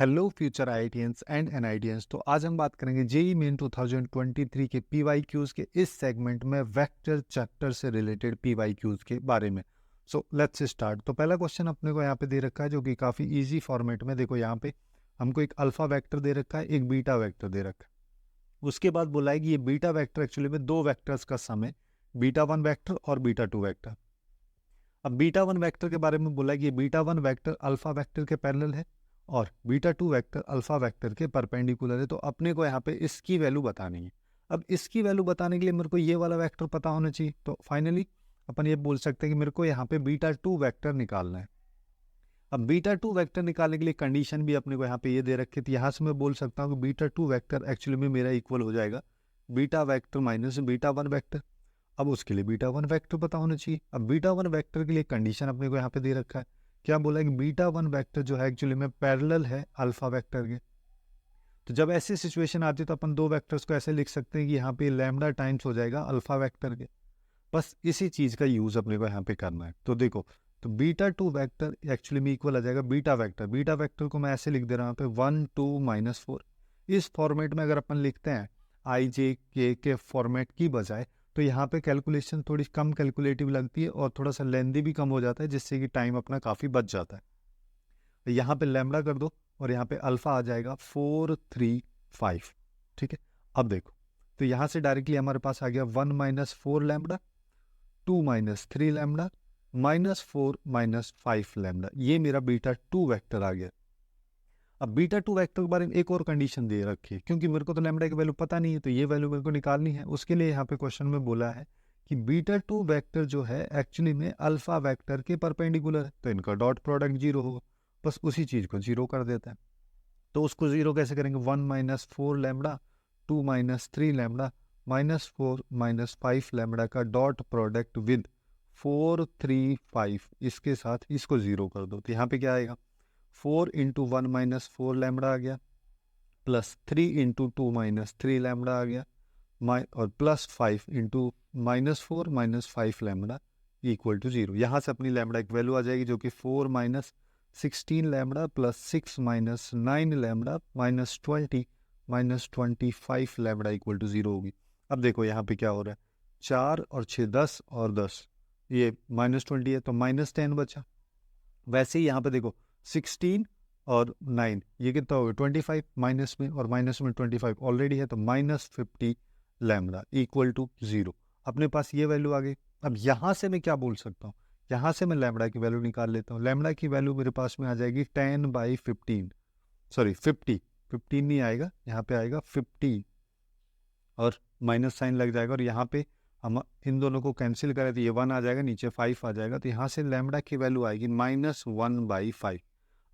Hello future IITians and NITians. तो आज हम बात करेंगे जेईई मेन 2023 के पीवाईक्यूज के इस सेगमेंट में वेक्टर चैप्टर से रिलेटेड पीवाईक्यूज के बारे में। So let's start. तो पहला क्वेश्चन अपने को यहाँ पे दे रखा है जो कि काफ़ी इजी फॉर्मेट में। देखो यहाँ पे हमको एक अल्फा वेक्टर दे रखा है, एक बीटा वेक्टर दे रखा है। उसके बाद बोला है कि ये बीटा वेक्टर एक्चुअली में दो वेक्टर्स का सम है, बीटा वन वेक्टर और बीटा टू वेक्टर। अब बीटा वन वेक्टर के बारे में बोला है कि ये beta one vector alpha vector के पैरेलल है और beta two vector alpha vector के परपेंडिकुलर है। तो अपने को यहाँ पे इसकी वैल्यू बतानी है। अब इसकी वैल्यू बताने के लिए मेरे को ये वाला वेक्टर पता होना चाहिए। तो फाइनली अपन ये बोल सकते हैं कि मेरे को यहाँ पे बीटा टू वेक्टर निकालना है। अब बीटा टू वेक्टर निकालने के लिए कंडीशन भी अपने को यहाँ पे ये दे रखी थी। यहाँ से मैं बोल सकता हूँ कि बीटा टू वेक्टर एक्चुअली में मेरा इक्वल हो जाएगा beta vector minus beta one vector. अब उसके लिए बीटा वन वेक्टर पता होना चाहिए। अब बीटा वन वेक्टर के लिए कंडीशन अपने को यहाँ पे दे रखा है। क्या बोला है कि बीटा वन वेक्टर जो है एक्चुअली में पैरेलल है अल्फा वेक्टर के। तो जब ऐसी सिचुएशन आती है तो अपन दो वेक्टर्स को ऐसे लिख सकते हैं कि यहाँ पे लैम्डा टाइम्स हो जाएगा अल्फा वेक्टर के। बस इसी चीज़ का यूज़ अपने को यहाँ पे करना है। तो देखो, तो बीटा टू वेक्टर एक्चुअली में इक्वल आ जाएगा बीटा वेक्टर। बीटा वेक्टर को मैं ऐसे लिख दे रहा हूँ यहाँ पे 1 2 -4। इस फॉर्मेट में अगर अपन लिखते हैं आई जे के फॉर्मेट की बजाय, तो यहाँ पे कैलकुलेशन थोड़ी कम कैलकुलेटिव लगती है और थोड़ा सा लेंदी भी कम हो जाता है, जिससे कि टाइम अपना काफ़ी बच जाता है। तो यहाँ पे लैम्डा कर दो और यहाँ पे अल्फा आ जाएगा 4 3 5। ठीक है, अब देखो, तो यहाँ से डायरेक्टली हमारे पास आ गया 1 - 4 लैम्डा, 2 - 3 लैम्डा, -4 - 5 लैम्डा। ये मेरा बीटा टू वेक्टर आ गया। अब बीटा टू वेक्टर के बारे में एक और कंडीशन दे रखी है, क्योंकि मेरे को तो लैम्डा की वैल्यू पता नहीं है, तो ये वैल्यू मेरे को निकालनी है। उसके लिए यहाँ पे क्वेश्चन में बोला है कि बीटा टू वेक्टर जो है एक्चुअली में अल्फा वेक्टर के परपेंडिकुलर है, तो इनका डॉट प्रोडक्ट जीरो होगा। बस उसी चीज़ को जीरो कर देता है। तो उसको जीरो कैसे करेंगे? 1 - 4 लैम्डा, 2 - 3 लैम्डा, -4 - 5 लैम्डा का डॉट प्रोडक्ट विद 4 3 5, इसके साथ इसको जीरो कर दो। तो यहाँ पे क्या आएगा? 4 × 1 - 4 लैम्डा आ गया, प्लस 3 × 2 - 3 लैम्डा आ गया, और plus 5 × -4 - 5 lambda equal to zero. यहाँ से अपनी लैम्डा की वैल्यू आ जाएगी जो कि 4 - 16 lambda plus 6 - 9 lambda -20 -25 lambda equal to zero होगी। अब देखो यहाँ पे क्या हो रहा है, 4 और 6 10 और 10, ये -20 है तो -10 बचा। वैसे ही यहाँ पे देखो 16 और 9, ये कितना होगा? 25 माइनस में, और माइनस में 25 ऑलरेडी है, तो -50 लैम्डा इक्वल टू जीरो। अपने पास ये वैल्यू आ गई। अब यहाँ से मैं क्या बोल सकता हूँ? यहाँ से मैं लैम्डा की वैल्यू निकाल लेता हूँ। लैम्डा की वैल्यू मेरे पास में आ जाएगी 10/15, सॉरी 15 नहीं आएगा, यहाँ पे आएगा 50 और माइनस साइन लग जाएगा, और यहाँ पे हम इन दोनों को कैंसिल करें तो ये 1 आ जाएगा, नीचे 5 आ जाएगा, तो यहाँ से लैम्डा की वैल्यू आएगी -1/5।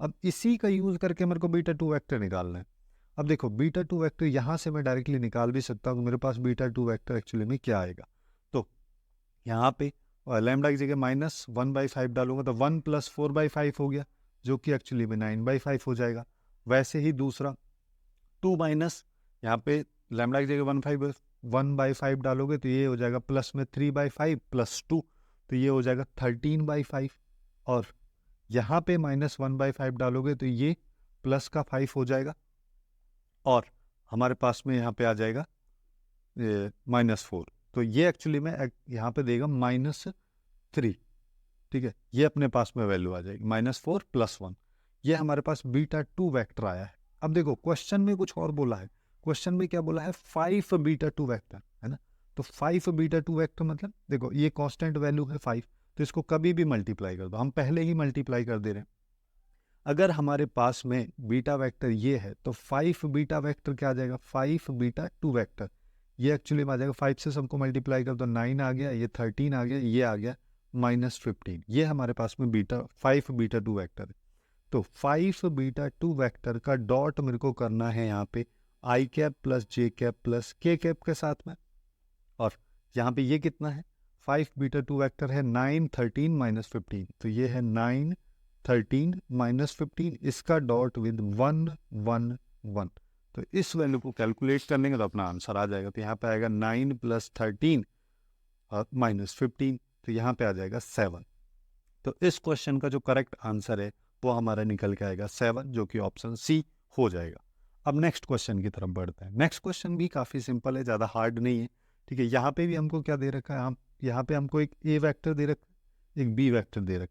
अब इसी का यूज़ करके मेरे को बीटा टू वेक्टर निकालना है। अब देखो, बीटा टू वेक्टर यहाँ से मैं डायरेक्टली निकाल भी सकता हूँ। मेरे पास बीटा टू वेक्टर एक्चुअली में क्या आएगा? तो यहाँ पे लैम्डा की जगह -1/5 डालूंगा तो 1 + 4/5 हो गया, जो कि एक्चुअली में 9/5 हो जाएगा। वैसे ही दूसरा 2 माइनस, यहाँ पे लैम्डा की जगह 1/5 डालोगे तो ये हो जाएगा प्लस में 3/5 + 2, तो ये हो जाएगा 13/5। और यहाँ पे -1/5 डालोगे तो ये प्लस का 5 हो जाएगा, और हमारे पास में यहाँ पे आ जाएगा -4, तो ये एक्चुअली में यहाँ पे देगा -3। ठीक है, ये अपने पास में वैल्यू आ जाएगी -4 + 1। ये हमारे पास बीटा टू वेक्टर आया है। अब देखो, क्वेश्चन में कुछ और बोला है। क्वेश्चन में क्या बोला है? 5 बीटा टू वेक्टर, है ना। तो 5 बीटा टू वेक्टर मतलब देखो, ये कांस्टेंट वैल्यू है 5, तो इसको कभी भी मल्टीप्लाई कर दो। हम पहले ही मल्टीप्लाई कर दे रहे हैं। अगर हमारे पास में बीटा वेक्टर ये है तो 5 बीटा वेक्टर क्या आ जाएगा? 5 बीटा टू वेक्टर, ये एक्चुअली में आ जाएगा 5 से सबको मल्टीप्लाई कर दो, 9 आ गया, ये 13 आ गया, ये आ गया -15। ये हमारे पास में 5 बीटा टू वेक्टर है। तो 5 बीटा टू वेक्टर का डॉट मेरे को करना है यहाँ पे आई cap plus J cap plus K cap के साथ में। और यहाँ पे ये कितना है? 5 बीटा टू वेक्टर है 9 13 -15, तो ये है 9 13 -15, इसका डॉट विद 1 1 1। तो इस वैल्यू को कैलकुलेट करने का तो अपना आंसर आ जाएगा। तो यहाँ पे आएगा 9 + 13 और -15, तो यहाँ पे आ जाएगा 7। तो इस क्वेश्चन का जो करेक्ट आंसर है वो हमारा निकल के आएगा 7, जो कि ऑप्शन सी हो जाएगा। अब नेक्स्ट क्वेश्चन की तरफ बढ़ते हैं। नेक्स्ट क्वेश्चन भी काफ़ी सिंपल है, ज़्यादा हार्ड नहीं है, ठीक है। यहाँ पे भी हमको क्या दे रखा है, हम यहाँ पे हमको एक ए वेक्टर दे रखा है, एक बी वेक्टर दे रखा है।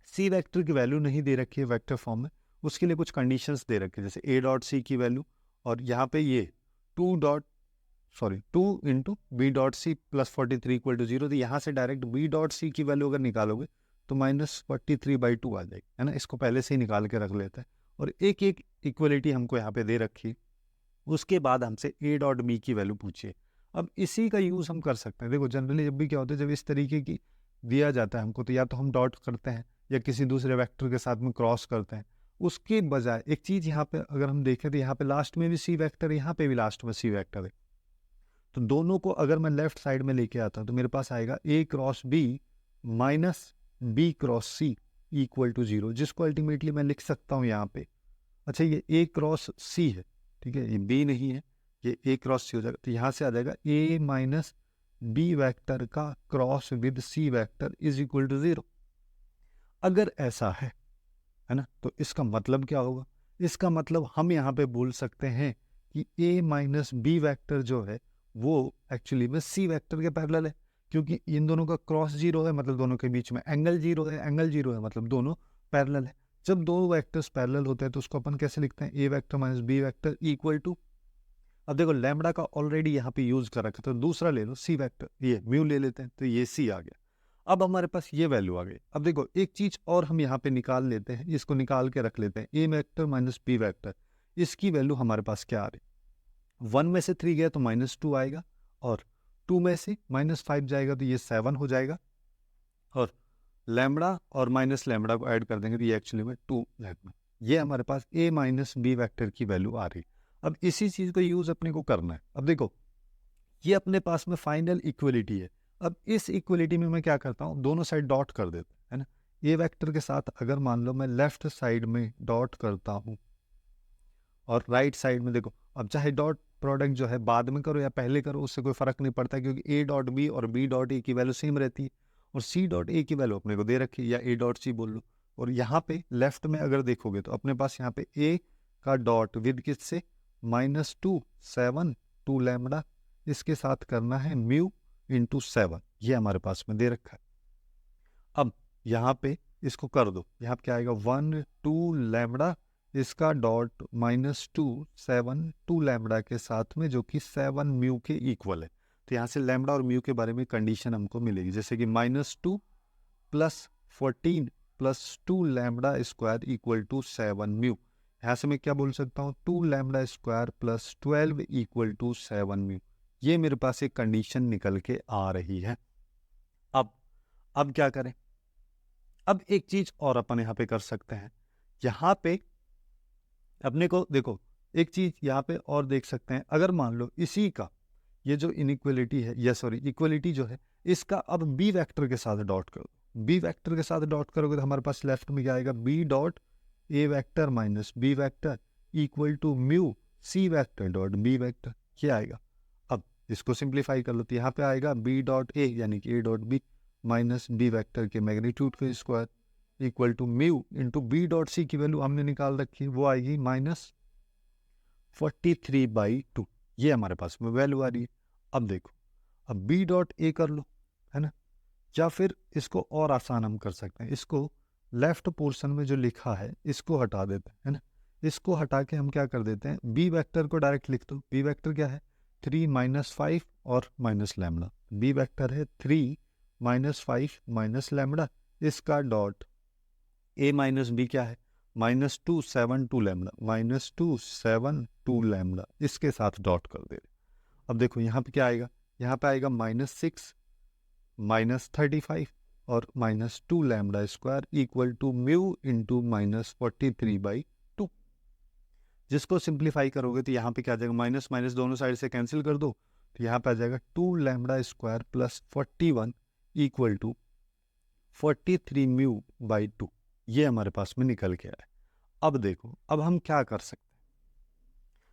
सी वेक्टर की वैल्यू नहीं दे रखी है वेक्टर फॉर्म में, उसके लिए कुछ कंडीशंस दे रखे हैं, जैसे ए डॉट सी की वैल्यू, और यहाँ पे ये 2 into B dot C plus 43 equal to 0। तो यहाँ से डायरेक्ट बी डॉट सी की वैल्यू अगर निकालोगे तो -43/2 आ जाएगी, है ना। इसको पहले से ही निकाल के रख लेते हैं, और एक एक इक्वलिटी हमको यहाँ पे दे रखी है। उसके बाद हमसे ए डॉट बी की वैल्यू पूछिए। अब इसी का यूज़ हम कर सकते हैं। देखो जनरली जब भी क्या होता है, जब इस तरीके की दिया जाता है हमको, तो या तो हम डॉट करते हैं या किसी दूसरे वेक्टर के साथ में क्रॉस करते हैं। उसके बजाय एक चीज़ यहाँ पे अगर हम देखें तो यहाँ पे लास्ट में भी सी वेक्टर है, यहाँ पे भी लास्ट में सी वेक्टर है। तो दोनों को अगर मैं लेफ्ट साइड में लेके आता हूँ तो मेरे पास आएगा A cross B minus B cross C equal to 0, जिसको अल्टीमेटली मैं लिख सकता हूँ यहाँ पे। अच्छा, ये ए क्रॉस सी है, ठीक है, ये बी नहीं है, ये ए क्रॉस सी हो जाएगा। तो यहाँ से आ जाएगा ए माइनस बी वैक्टर का cross with C vector is equal to 0। अगर ऐसा है ना, तो इसका मतलब क्या होगा? इसका मतलब हम यहाँ पे बोल सकते हैं कि ए माइनस बी वैक्टर जो है वो एक्चुअली में सी वैक्टर के पैरेलल है, क्योंकि इन दोनों का क्रॉस 0 है, मतलब दोनों के बीच में एंगल 0 है, एंगल 0 है, मतलब दोनों पैरेलल है। जब दो वेक्टर्स पैरेलल होते हैं तो उसको अपन कैसे लिखते हैं? A vector minus B vector equal to, अब देखो लैम्बडा का ऑलरेडी यहाँ पे यूज कर रखा था, तो दूसरा ले लो सी वेक्टर, ये म्यू ले लेते हैं, तो ये सी आ गया। अब हमारे पास ये वैल्यू आ गई। अब देखो एक चीज और हम यहाँ पे निकाल लेते हैं, इसको निकाल के रख लेते हैं, A vector minus B vector, इसकी वैल्यू हमारे पास क्या आ रही? 1 में से 3 गया तो -2 आएगा, और 2 में से -5 जाएगा तो ये 7 हो जाएगा, और लैम्बडा और माइनस लैम्बडा को ऐड कर देंगे तो ये एक्चुअली में 2 लैम्बडा। ये हमारे पास ए माइनस बी वैक्टर की वैल्यू आ रही। अब इसी चीज़ को यूज़ अपने को करना है। अब देखो ये अपने पास में फाइनल इक्वलिटी है। अब इस इक्वलिटी में मैं क्या करता हूँ, दोनों साइड डॉट कर देता है ना। ए वेक्टर के साथ अगर मान लो मैं लेफ्ट साइड में डॉट करता हूँ और राइट साइड में, देखो अब चाहे डॉट प्रोडक्ट जो है बाद में करो या पहले करो, उससे कोई फर्क नहीं पड़ता, क्योंकि ए डॉट बी और बी डॉट ए की वैल्यू सेम रहती है, और सी डॉट ए की वैल्यू अपने को दे रखी है, या ए डॉट सी बोल लो। और यहाँ पे लेफ्ट में अगर देखोगे तो अपने पास यहाँ पे ए का डॉट विद किससे, -2 7 2 लैम्बडा, इसके साथ करना है म्यू इंटू 7, ये हमारे पास में दे रखा है। अब यहाँ पे इसको कर दो, यहाँ पे क्या आएगा 1 2 लैम्बडा, इसका डॉट -2 7 2 लैम्बडा के साथ में, जो कि 7 म्यू के इक्वल है। तो यहाँ से लैम्बडा और म्यू के बारे में कंडीशन हमको मिलेगी, जैसे कि -2 plus 14 plus 2 lambda square equal to 7 mu. यहाँ से मैं क्या बोल सकता हूँ, 2 lambda square plus 12 equal to 7 mu. ये मेरे पास एक कंडीशन निकल के आ रही है। अब क्या करें? अब एक चीज और अपन यहाँ पे कर सकते हैं। यहाँ पे अपने को देखो एक चीज यहाँ पे और देख सकते हैं, अगर मान लो इसी का ये जो इनइक्वलिटी है, या सॉरी इक्वलिटी जो है, इसका अब बी वेक्टर के साथ डॉट कर दो। बी वेक्टर के साथ डॉट करोगे तो हमारे पास लेफ्ट में क्या आएगा, B dot A vector minus B vector equal to mu C vector dot B vector, क्या आएगा? अब इसको सिंप्लीफाई कर लो तो यहाँ पे आएगा बी डॉट ए यानी कि A dot B minus B vector के मैग्नीट्यूड के square equal to mu into B dot C की वैल्यू हमने निकाल रखी है, वो आएगी -43/2। ये हमारे पास में वैल्यू आ रही है। अब देखो, अब बी डॉट ए कर लो, है ना, या फिर इसको और आसान हम कर सकते हैं, इसको लेफ्ट पोर्शन में जो लिखा है इसको हटा देते हैं, है ना। इसको हटा के हम क्या कर देते हैं, बी वेक्टर को डायरेक्ट लिख दो। बी वेक्टर क्या है, 3 -5 और माइनस लैम्बडा। बी वेक्टर है 3 -5 माइनस लैम्बडा, इसका डॉट ए माइनस बी क्या है, -2 7 2 लैम्बडा, -2 7 2 लैम्बडा, इसके साथ डॉट कर दे। अब देखो यहाँ पे क्या आएगा, यहाँ पे आएगा -6 -35 और -2 lambda square equal to mu into -43/2। जिसको सिंप्लीफाई करोगे तो यहाँ पे क्या आ जाएगा, माइनस माइनस दोनों साइड से कैंसिल कर दो, तो यहाँ पे आ जाएगा 2 lambda square plus 41 equal to 43 mu by 2। ये हमारे पास में निकल के आया। अब देखो, अब हम क्या कर सकते हैं,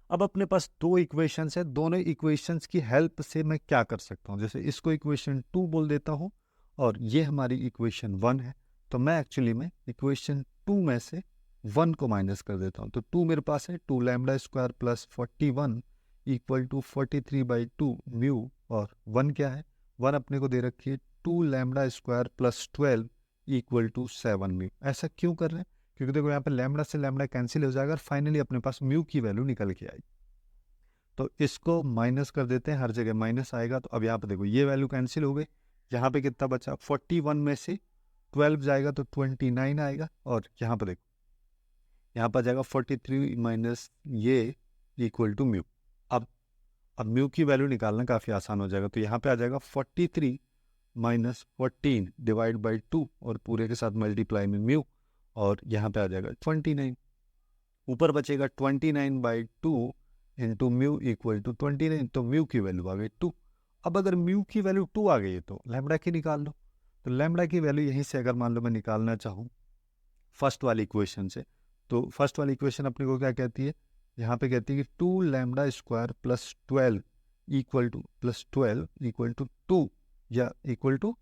अब अपने पास दो इक्वेशंस है, दोनों इक्वेशंस की हेल्प से मैं क्या कर सकता हूँ, जैसे इसको इक्वेशन 2 बोल देता हूँ और ये हमारी इक्वेशन 1 है। तो मैं एक्चुअली में इक्वेशन 2 में से 1 को माइनस कर देता हूँ, तो 2 मेरे पास है, 2 lambda square plus 41 equal to 43/2 mu, और 1 क्या है, 1 अपने को दे रखी है 2 lambda square plus 12 equal to 7 mu. ऐसा क्यों कर रहे हैं, क्योंकि देखो यहाँ पे लैम्डा से लैम्डा कैंसिल हो जाएगा और फाइनली अपने पास म्यू की वैल्यू निकल के आई। तो इसको माइनस कर देते हैं, हर जगह माइनस आएगा, तो अब यहाँ पे देखो ये वैल्यू कैंसिल हो गई, यहाँ पे कितना बचा, 41 में से 12 जाएगा तो 29 आएगा, और यहाँ पे देखो यहाँ पर जाएगा 43 माइनस ये इक्वल टू म्यू। अब म्यू की वैल्यू निकालना काफ़ी आसान हो जाएगा, तो यहाँ पे आ जाएगा 43 माइनस 14 डिवाइड बाई 2 और पूरे के साथ मल्टीप्लाई में म्यू, और यहाँ पे आ जाएगा 29, ऊपर बचेगा 29/2 इंटू म्यू इक्वल टू 29, तो म्यू की वैल्यू आ गई 2। अब अगर म्यू की वैल्यू 2 आ गई है तो लैम्डा की निकाल लो, तो लैम्डा की वैल्यू यहीं से अगर मान लो मैं निकालना चाहूँ फर्स्ट वाली इक्वेशन से, तो फर्स्ट वाली इक्वेशन अपने को क्या कहती है, यहाँ पे कहती है कि 2 lambda square plus 12 equal to 2 या इक्वल टू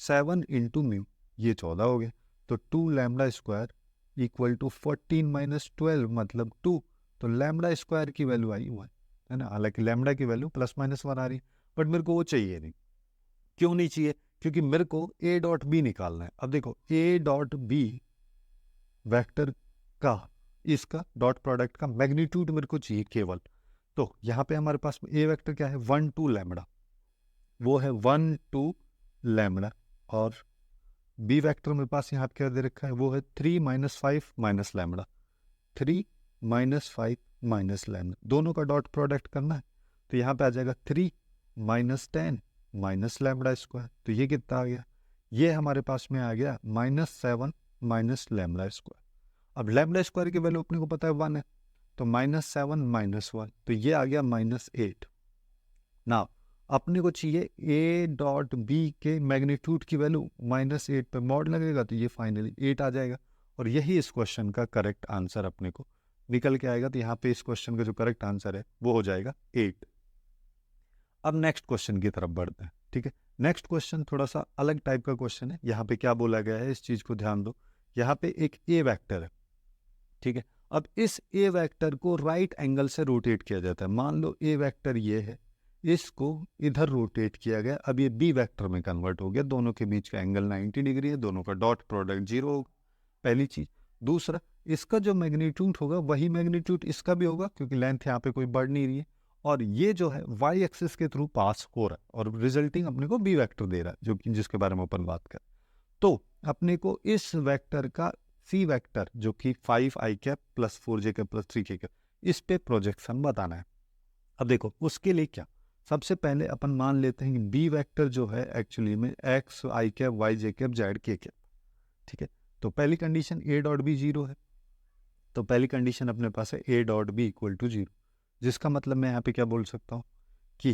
7 इंटू म्यू, ये 14 हो गया, तो 2 lambda square equal to 14 minus 12 मतलब 2, तो लैम्डा स्क्वायर की वैल्यू आई 1 है ना। हालांकि लैम्डा की वैल्यू प्लस माइनस 1 आ रही है, बट मेरे को वो चाहिए नहीं। क्यों नहीं चाहिए, क्योंकि मेरे को ए डॉट बी निकालना है। अब देखो ए डॉट बी वेक्टर का इसका डॉट प्रोडक्ट का मैग्नीट्यूड मेरे को चाहिए केवल, तो यहाँ पे हमारे पास ए वेक्टर क्या है 1 2 लैम्डा, वो है 1 2 लैम्डा, और बी वेक्टर मेरे पास यहाँ पे क्या दे रखा है, वो है 3 minus 5 minus lambda, 3 minus 5 minus lambda, दोनों का डॉट प्रोडक्ट करना है, तो यहाँ पे आ जाएगा 3 माइनस 10 माइनस लैम्डा स्क्वायर, तो ये कितना आ गया, ये हमारे पास में आ गया -7 माइनस लैम्डा स्क्वायर। अब लैम्डा स्क्वायर की वैल्यू अपने को पता है 1 है, तो -7 माइनस 1, तो ये आ गया -8। ना अपने को चाहिए ए डॉट बी के मैग्नीट्यूड की वैल्यू, -8 पे मॉड लगेगा तो ये फाइनली 8 आ जाएगा, और यही इस क्वेश्चन का करेक्ट आंसर अपने को निकल के आएगा। तो यहाँ पे इस क्वेश्चन का जो करेक्ट आंसर है वो हो जाएगा 8। अब नेक्स्ट क्वेश्चन की तरफ बढ़ते हैं, ठीक है। नेक्स्ट क्वेश्चन थोड़ा सा अलग टाइप का क्वेश्चन है। यहाँ पे क्या बोला गया है, इस चीज को ध्यान दो। यहाँ पे एक ए वेक्टर है, ठीक है। अब इस ए वेक्टर को राइट एंगल से रोटेट किया जाता है। मान लो ए वेक्टर ये है, इसको इधर रोटेट किया गया, अब ये बी वेक्टर में कन्वर्ट हो गया, दोनों के बीच का एंगल 90 डिग्री है, दोनों का डॉट प्रोडक्ट 0 होगा, पहली चीज। दूसरा, इसका जो मैग्नीट्यूड होगा वही मैग्नीट्यूड इसका भी होगा, क्योंकि लेंथ यहाँ पे कोई बढ़ नहीं रही है, और ये जो है वाई एक्सिस के थ्रू पास हो रहा है, और रिजल्टिंग अपने को बी वेक्टर दे रहा है, जो कि जिसके बारे में अपन बात कर। तो अपने को इस वेक्टर का सी वेक्टर जो कि 5i cap plus 4j cap plus 3k cap, इस पे प्रोजेक्शन बताना है। अब देखो उसके लिए क्या, सबसे पहले अपन मान लेते हैं कि बी वेक्टर जो है एक्चुअली में एक्स आई कैप वाई जे कैप जेड के कैप, ठीक है। तो पहली कंडीशन ए डॉट बी 0 है, तो पहली कंडीशन अपने पास है A dot B equal to 0, जिसका मतलब मैं यहाँ पे क्या बोल सकता हूँ कि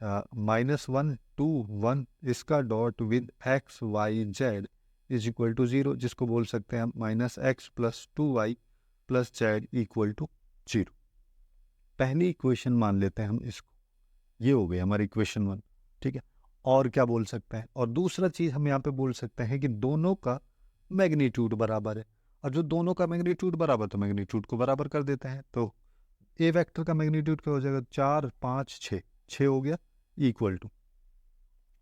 -1 2 1 इसका dot with X Y Z is equal to 0, जिसको बोल सकते हैं हम -x plus 2y plus Z equal to 0। पहली इक्वेशन मान लेते हैं हम इसको, ये हो गई हमारी इक्वेशन 1, ठीक है। और क्या बोल सकते हैं, और दूसरा चीज हम यहाँ पे बोल सकते हैं कि दोनों का मैग्नीट्यूड बराबर है, और जो दोनों का मैग्नीट्यूड बराबर, तो मैग्नीट्यूड को बराबर कर देते हैं। तो ए वेक्टर का मैग्नीट्यूड क्या हो जाएगा, 4 5 6 हो गया, इक्वल टू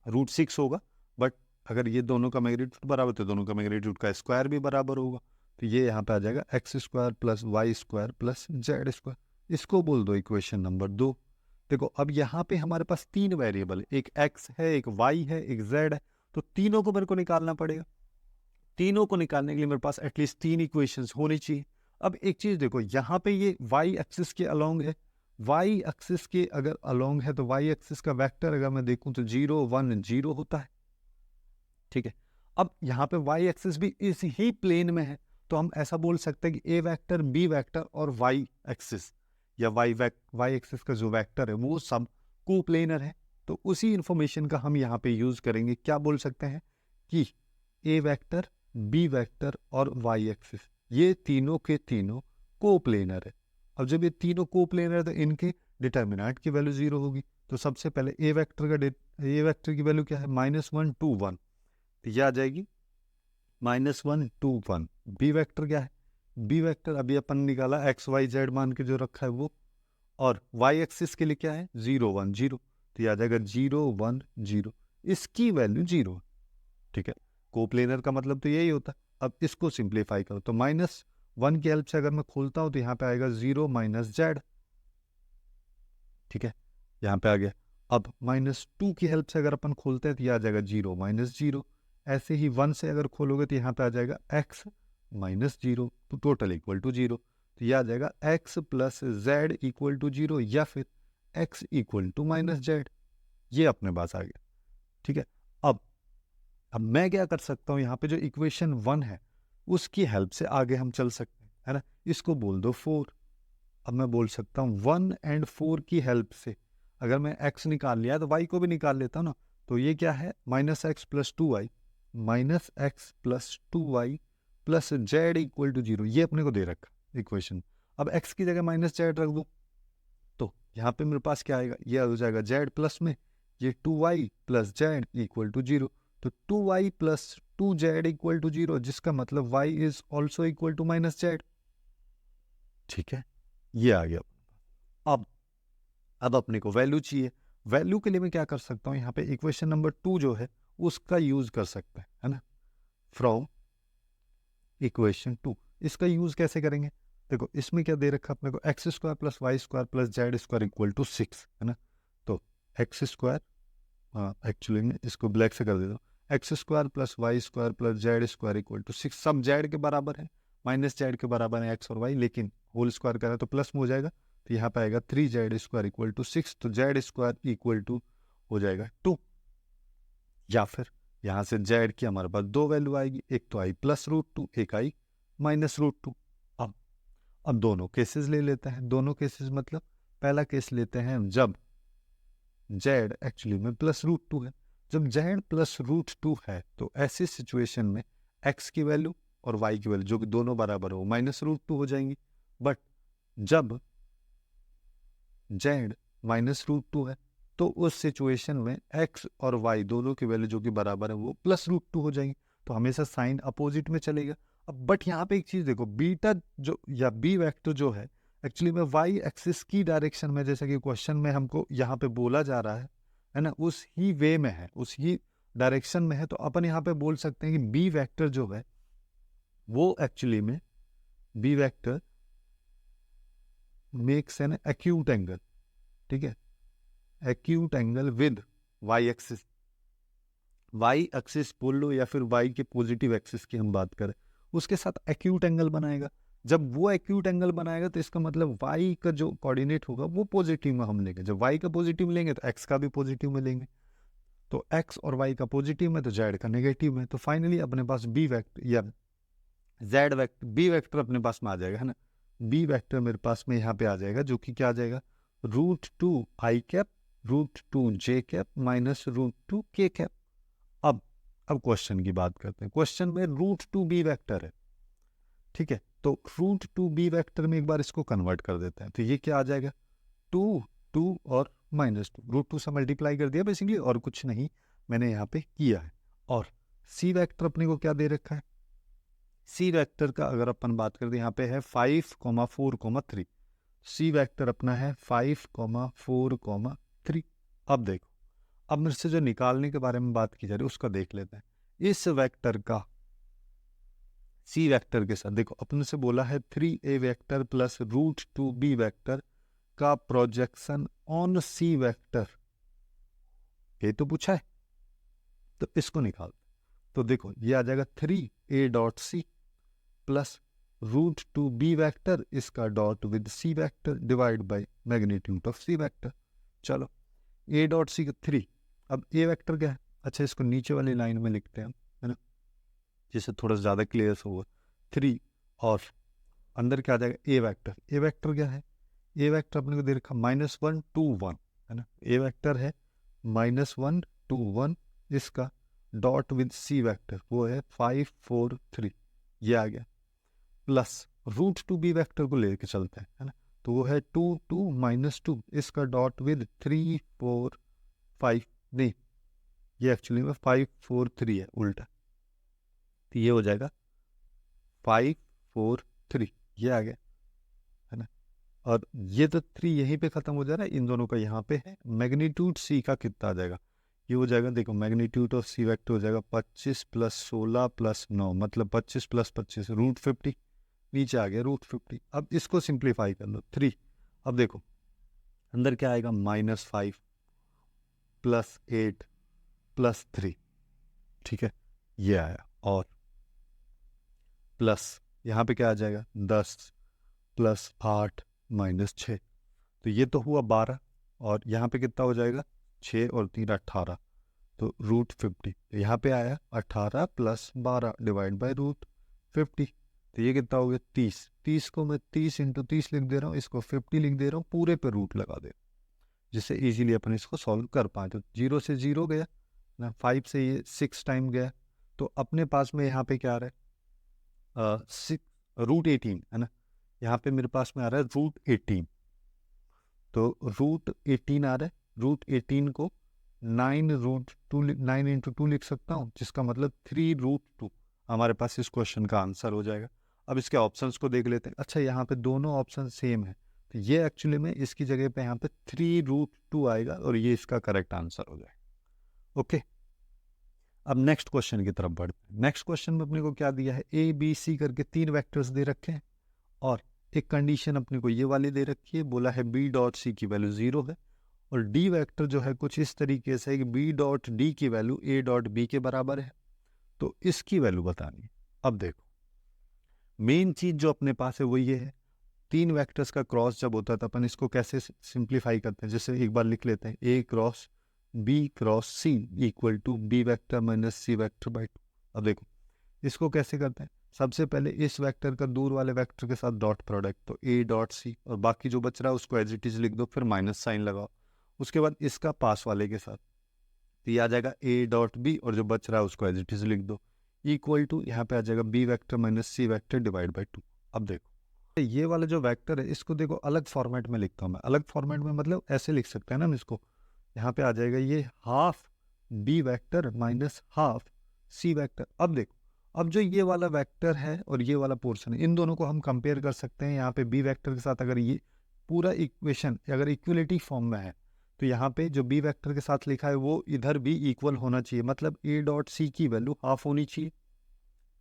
√6 होगा, बट अगर ये दोनों का मैग्नीट्यूड बराबर तो दोनों का मैग्नीट्यूड का स्क्वायर भी बराबर होगा, तो ये यहाँ पे आ जाएगा X square plus Y square plus Z square, इसको बोल दो इक्वेशन नंबर 2। देखो अब यहाँ पे हमारे पास 3 वेरिएबल है, एक एक्स है, एक वाई है, एक जेड है, तो तीनों को मेरे को निकालना पड़ेगा। तीनों को निकालने के लिए मेरे पास एटलीस्ट 3 इक्वेशंस होनी चाहिए। अब एक चीज देखो, यहाँ पे ये वाई एक्सिस के अलोंग है, वाई एक्सिस के अगर अलोंग है तो वाई एक्सिस का वेक्टर अगर मैं देखूं तो 0 1 0 होता है, ठीक है। अब यहाँ पे वाई एक्सिस भी इस ही प्लेन में है, तो हम ऐसा बोल सकते हैं कि ए वेक्टर बी वेक्टर और वाई एक्सिस या वाई एक्सिस का जो वेक्टर है वो सब कोप्लेनर है। तो उसी इंफॉर्मेशन का हम यहाँ पे यूज करेंगे, क्या बोल सकते हैं कि ए वेक्टर बी वेक्टर और वाई एक्सिस ये तीनों के तीनों कोप्लेनर है। अब जब ये तीनों कोप्लेनर है तो इनके डिटर्मिनेंट की वैल्यू 0 होगी। तो सबसे पहले ए वेक्टर की वैल्यू क्या है, -1 2 1, तो यह आ जाएगी -1 2 1। बी वेक्टर क्या है, बी वेक्टर अभी अपन निकाला एक्स वाई जेड मान के जो रखा है वो, और वाई एक्सिस के लिए क्या है 0 1 0, तो ये आ जाएगा 0 1 0, इसकी वैल्यू 0, ठीक है। कोप्लेनर का मतलब तो यही होता है। अब इसको सिंप्लीफाई करो तो -1 की हेल्प से अगर मैं खोलता हूं तो यहाँ पे आएगा 0 - जेड, ठीक है, यहाँ पे आ गया। अब -2 की हेल्प से अगर अपन खोलते हैं तो ये आ जाएगा 0 - 0, ऐसे ही 1 से अगर खोलोगे तो यहाँ पे आ जाएगा x - 0, तो टोटल इक्वल टू 0, तो ये आ जाएगा x + z इक्वल टू 0, या फिर x इक्वल टू -z, ये अपने पास आ गया, ठीक है। अब मैं क्या कर सकता हूँ, यहाँ पे जो इक्वेशन 1 है उसकी हेल्प से आगे हम चल सकते हैं, है ना। इसको बोल दो 4। अब मैं बोल सकता हूँ 1 और 4 की हेल्प से अगर मैं x निकाल लिया तो y को भी निकाल लेता हूँ ना, तो ये क्या है -x + 2y, -x + 2y + z equal to 0, ये अपने को दे रखा इक्वेशन। अब x की जगह -z रख दो तो यहाँ पे मेरे पास क्या आएगा, ये हो जाएगा z प्लस में ये 2y + z इक्वल टू 0, तो 2y + 2z इक्वल टू 0, जिसका मतलब y is also equal to -z, ठीक है, ये आ गया। अब अपने को वैल्यू चाहिए। वैल्यू के लिए मैं क्या कर सकता हूँ, यहाँ पे इक्वेशन नंबर 2 जो है उसका यूज कर सकते हैं, है ना। फ्रॉम इक्वेशन 2 इसका यूज कैसे करेंगे, देखो इसमें क्या दे रखा अपने को x² + y² + z² equal to 6, है ना। तो x², हाँ एक्चुअली में इसको ब्लैक से कर देता हूँ, x² + y² + z² equal to 6, सब z के बराबर है, -z के बराबर है x और y, लेकिन होल स्क्वायर करें तो प्लस में हो जाएगा, तो यहाँ पे आएगा 3z² इक्वल टू 6, तो z² इक्वल टू हो जाएगा 2, या फिर यहाँ से z की हमारे पास दो वैल्यू आएगी, एक तो आई +√2, एक आई -√2। अब दोनों केसेस ले लेते हैं, दोनों केसेस मतलब पहला केस लेते हैं जब z एक्चुअली में +√2 है। जब z +√2 है तो ऐसी सिचुएशन में x की वैल्यू और y की वैल्यू जो कि दोनों बराबर हो -√2 हो जाएंगी, बट जब z -√2 है तो उस सिचुएशन में x और y दोनों की वैल्यू जो कि बराबर है वो +√2 हो जाएंगी, तो हमेशा साइन अपोजिट में चलेगा। अब बट यहाँ पे एक चीज देखो, बीटा जो या बी वेक्टर जो है एक्चुअली में वाई एक्सिस की डायरेक्शन में, जैसा कि क्वेश्चन में हमको यहाँ पे बोला जा रहा है ना, उस ही वे में है, उस ही डायरेक्शन में है, तो अपन यहाँ पे बोल सकते हैं कि बी वेक्टर जो है वो एक्चुअली में B vector makes an acute angle, ठीक है, acute angle with Y axis. Y axis बोल लो या फिर वाई के पॉजिटिव एक्सिस की हम बात करें, उसके साथ एक्यूट एंगल बनाएगा। जब वो एक्यूट एंगल बनाएगा तो इसका मतलब वाई का जो कोऑर्डिनेट होगा वो पॉजिटिव में हम लेंगे, जब वाई का पॉजिटिव लेंगे तो एक्स का भी पॉजिटिव में लेंगे, तो एक्स और वाई का पॉजिटिव में तो जेड का नेगेटिव में, तो फाइनली अपने पास बी वेक्टर या जेड वेक्टर बी वेक्टर अपने पास में आ जाएगा, है ना। बी वेक्टर मेरे पास में यहाँ पे आ जाएगा जो कि क्या आ जाएगा √2i cap √2j cap -√2k cap. अब क्वेश्चन की बात करते हैं, क्वेश्चन में √2 बी वेक्टर है, ठीक है, तो √2 बी वेक्टर में एक बार इसको कन्वर्ट कर देते हैं, तो ये क्या आ जाएगा 2 2 और -2, √2 से मल्टीप्लाई कर दिया बेसिकली, और कुछ नहीं मैंने यहाँ पे किया है। और सी वेक्टर अपने को क्या दे रखा है, सी वेक्टर का अगर अपन बात करते हैं यहाँ पे है 5, 4, 3, सी वेक्टर अपना है 5, 4, 3। अब देखो, अब मेरे से जो निकालने के बारे में बात की जा रही है उसका देख लेते हैं। इस वेक्टर का सी वेक्टर के साथ देखो, अपने से बोला है 3a vector plus √2b vector का प्रोजेक्शन ऑन सी वेक्टर, ये तो पूछा है, तो इसको निकाल। तो देखो ये आ जाएगा 3a.c प्लस √2b वेक्टर, इसका dot with C vector divide by magnitude of C vector. चलो a.c का 3, अब a वेक्टर क्या है, अच्छा इसको नीचे वाली लाइन में लिखते हैं, है ना, जिससे थोड़ा ज़्यादा क्लियर होगा। 3 और अंदर क्या आ जाएगा ए वेक्टर, ए वेक्टर क्या है, ए वेक्टर अपने को दे रखा -1 2 1, है ना, ए वेक्टर है -1 2 1, इसका डॉट विद सी वेक्टर वो है 5 4 3, ये आ गया, प्लस √2b वेक्टर को लेके चलते हैं, है ना, तो वो है 2 2 -2, इसका डॉट विद 3 4 5, नहीं ये एक्चुअली में 5 4 3 है उल्टा, तो ये हो जाएगा 5 4 3, ये आ गया, है ना। और ये तो 3 यहीं पे खत्म हो जा रहा है, इन दोनों का यहाँ पे है। मैग्नीट्यूड सी का कितना आ जाएगा, ये हो जाएगा, देखो मैग्नीट्यूड ऑफ सी वेक्टर हो जाएगा 25 + 16 + 9, मतलब 25 + 25 √50, नीचे आ गया √50। अब इसको सिंप्लीफाई कर लो 3, अब देखो अंदर क्या आएगा, -5 + 8 + 3, ठीक है, ये आया। और प्लस यहाँ पे क्या आ जाएगा, 10 + 8 - 6, तो ये तो हुआ 12, और यहाँ पे कितना हो जाएगा, 6 और 3 18, तो √50, तो यहाँ पे आया 18 + 12 / √50, तो ये कितना हो गया 30। 30 को मैं 30 × 30 लिख दे रहा हूँ, इसको 50 लिख दे रहा हूँ, पूरे पे रूट लगा दे, जिससे इजीली अपन इसको सॉल्व कर पाए। तो 0 से 0 गया ना, 5 से ये 6 टाइम गया, तो अपने पास में यहाँ पे क्या आ रहा है, √18, है ना। यहाँ पे मेरे पास में आ रहा है √18, तो √18 आ रहा है, √18 को 9 × 2 लिख सकता हूँ, जिसका मतलब 3√2 हमारे पास इस क्वेश्चन का आंसर हो जाएगा। अब इसके ऑप्शंस को देख लेते हैं। अच्छा, यहाँ पे दोनों ऑप्शन सेम है, तो ये एक्चुअली में इसकी जगह पे यहाँ पे 3√2 आएगा, और ये इसका करेक्ट आंसर हो जाएगा। ओके, अब नेक्स्ट क्वेश्चन की तरफ बढ़ते हैं। नेक्स्ट क्वेश्चन में अपने को क्या दिया है, ए बी सी करके 3 वेक्टर्स दे रखे हैं, और एक कंडीशन अपने को ये वाली दे रखी है, बोला है B.C की वैल्यू 0 है, और डी वेक्टर जो है कुछ इस तरीके से है कि B.D की वैल्यू A.B के बराबर है, तो इसकी वैल्यू बतानी है। अब देखो मेन चीज जो अपने पास है वो ये है, 3 वेक्टर्स का क्रॉस जब होता है तो अपन इसको कैसे सिंप्लीफाई करते हैं, जैसे एक बार लिख लेते हैं, A×B×C = B vector - C vector / 2। अब देखो इसको कैसे करते हैं, सबसे पहले इस वेक्टर का दूर वाले वेक्टर के साथ डॉट प्रोडक्ट, तो A.C, और बाकी जो बच रहा है उसको एज इट इज लिख दो, फिर माइनस साइन लगाओ। उसके बाद इसका पास वाले के साथ, तो ये आ जाएगा A.B, और जो बच रहा है उसको एज इट इज लिख दो, = यहाँ पे आ जाएगा B वेक्टर - C वेक्टर / 2। अब देखो ये वाला जो वेक्टर है इसको देखो अलग फॉर्मेट में लिखता हूँ मैं, अलग फॉर्मेट में मतलब ऐसे लिख सकते हैं ना हम इसको, यहाँ पे आ जाएगा ये ½ B वेक्टर -½ C वेक्टर। अब देखो, अब जो ये वाला वेक्टर है और ये वाला पोर्शन है, इन दोनों को हम कंपेयर कर सकते हैं। यहाँ पे बी वेक्टर के साथ अगर ये पूरा इक्वेशन अगर इक्वलिटी फॉर्म में है, तो यहाँ पे जो बी वेक्टर के साथ लिखा है वो इधर भी इक्वल होना चाहिए, मतलब A.C की वैल्यू ½ होनी चाहिए,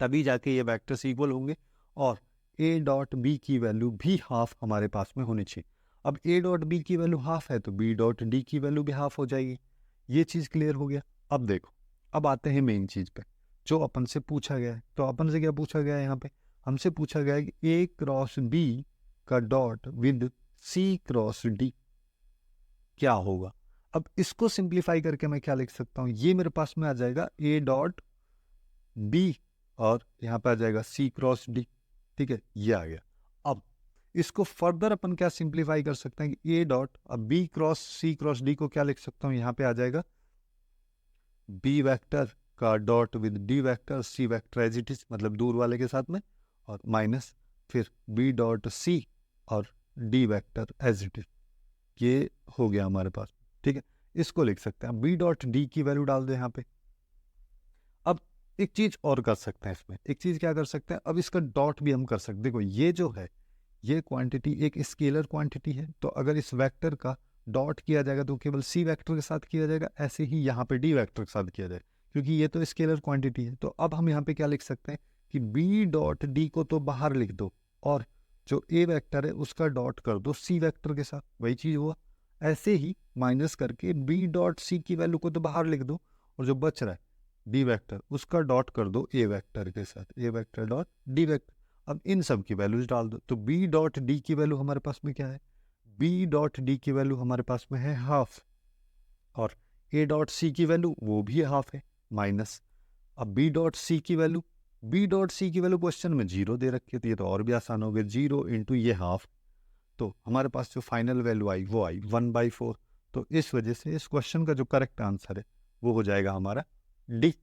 तभी जाके ये वेक्टर्स इक्वल होंगे, और A.B की वैल्यू भी ½ हमारे पास में होनी चाहिए। अब A.B की वैल्यू ½ है तो B.D की वैल्यू भी ½ हो जाएगी। ये चीज़ क्लियर हो गया। अब देखो, अब आते हैं मेन चीज़ पे जो अपन से पूछा गया है। तो अपन से क्या पूछा गया है, यहाँ पे हमसे पूछा गया है कि A×B का डॉट विद C×D क्या होगा। अब इसको सिंप्लीफाई करके मैं क्या लिख सकता हूँ, ये मेरे पास में आ जाएगा A.B और यहाँ पे आ जाएगा C×D, ठीक है, ये आ गया। अब इसको फर्दर अपन क्या सिंप्लीफाई कर सकते हैं कि अब B×C×D को क्या लिख सकता हूँ, यहाँ पे आ जाएगा B वेक्टर का dot with D vector, C vector as it is, मतलब दूर वाले के साथ में, और माइनस फिर B.C और D vector as it is, ये हो गया हमारे पास, ठीक है। इसको लिख सकते हैं, B.D की वैल्यू डाल दो यहाँ पे। अब एक चीज और कर सकते हैं इसमें, एक चीज क्या कर सकते हैं, अब इसका डॉट भी हम कर सकते हैं। देखो ये जो है ये क्वांटिटी एक स्केलर क्वांटिटी है, तो अगर इस वेक्टर का डॉट किया जाएगा तो केवल C वेक्टर के साथ किया जाएगा, ऐसे ही यहाँ पे D वेक्टर के साथ किया जाएगा, क्योंकि ये तो स्केलर क्वांटिटी है। तो अब हम यहाँ पे क्या लिख सकते हैं कि B.D को तो बाहर लिख दो, और जो A वेक्टर है उसका डॉट कर दो C वेक्टर के साथ, वही चीज हुआ। ऐसे ही माइनस करके B.C की वैल्यू को तो बाहर लिख दो, और जो बच रहा है D वेक्टर उसका डॉट कर दो A वेक्टर के साथ, A vector dot D vector. अब इन सब की वैल्यूज डाल दो, तो B.D की वैल्यू हमारे पास में क्या है, B.D की वैल्यू हमारे पास में है ½ और A.C की वैल्यू वो भी ½ है माइनस। अब B.C की वैल्यू क्वेश्चन में 0 दे रखी है, तो ये तो और भी आसान हो गया, 0 × ये ½ तो हमारे पास जो फाइनल वैल्यू आई वो आई 1/4। तो इस वजह से इस क्वेश्चन का जो करेक्ट आंसर है वो हो जाएगा हमारा डी।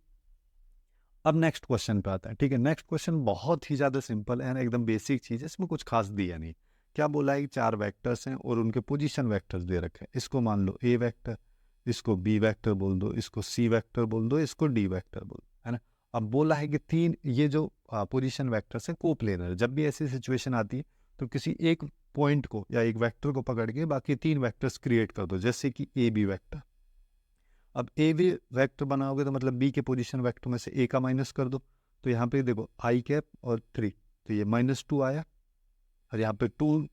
अब नेक्स्ट क्वेश्चन पे आता है, ठीक है। नेक्स्ट क्वेश्चन बहुत ही ज़्यादा सिंपल है, एकदम बेसिक चीज़ है, इसमें कुछ खास दिया नहीं। क्या बोला है कि 4 वेक्टर्स हैं और उनके पोजीशन वेक्टर्स दे रखे हैं। इसको मान लो A वेक्टर, इसको B वेक्टर बोल दो, इसको C वेक्टर बोल दो, इसको D वेक्टर बोल दो, है ना। अब बोला है कि तीन ये जो पोजीशन वेक्टर्स है कोप्लेनर, जब भी ऐसी सिचुएशन आती है तो किसी एक पॉइंट को या एक वेक्टर को पकड़ के बाकी तीन वेक्टर्स क्रिएट कर दो, जैसे कि ए बी वेक्टर। अब ए बी वेक्टर बनाओगे तो मतलब बी के पोजीशन वेक्टर में से ए का माइनस कर दो, तो यहाँ पे देखो आई कैप और 3, तो ये -2 आया, और यहाँ पे 2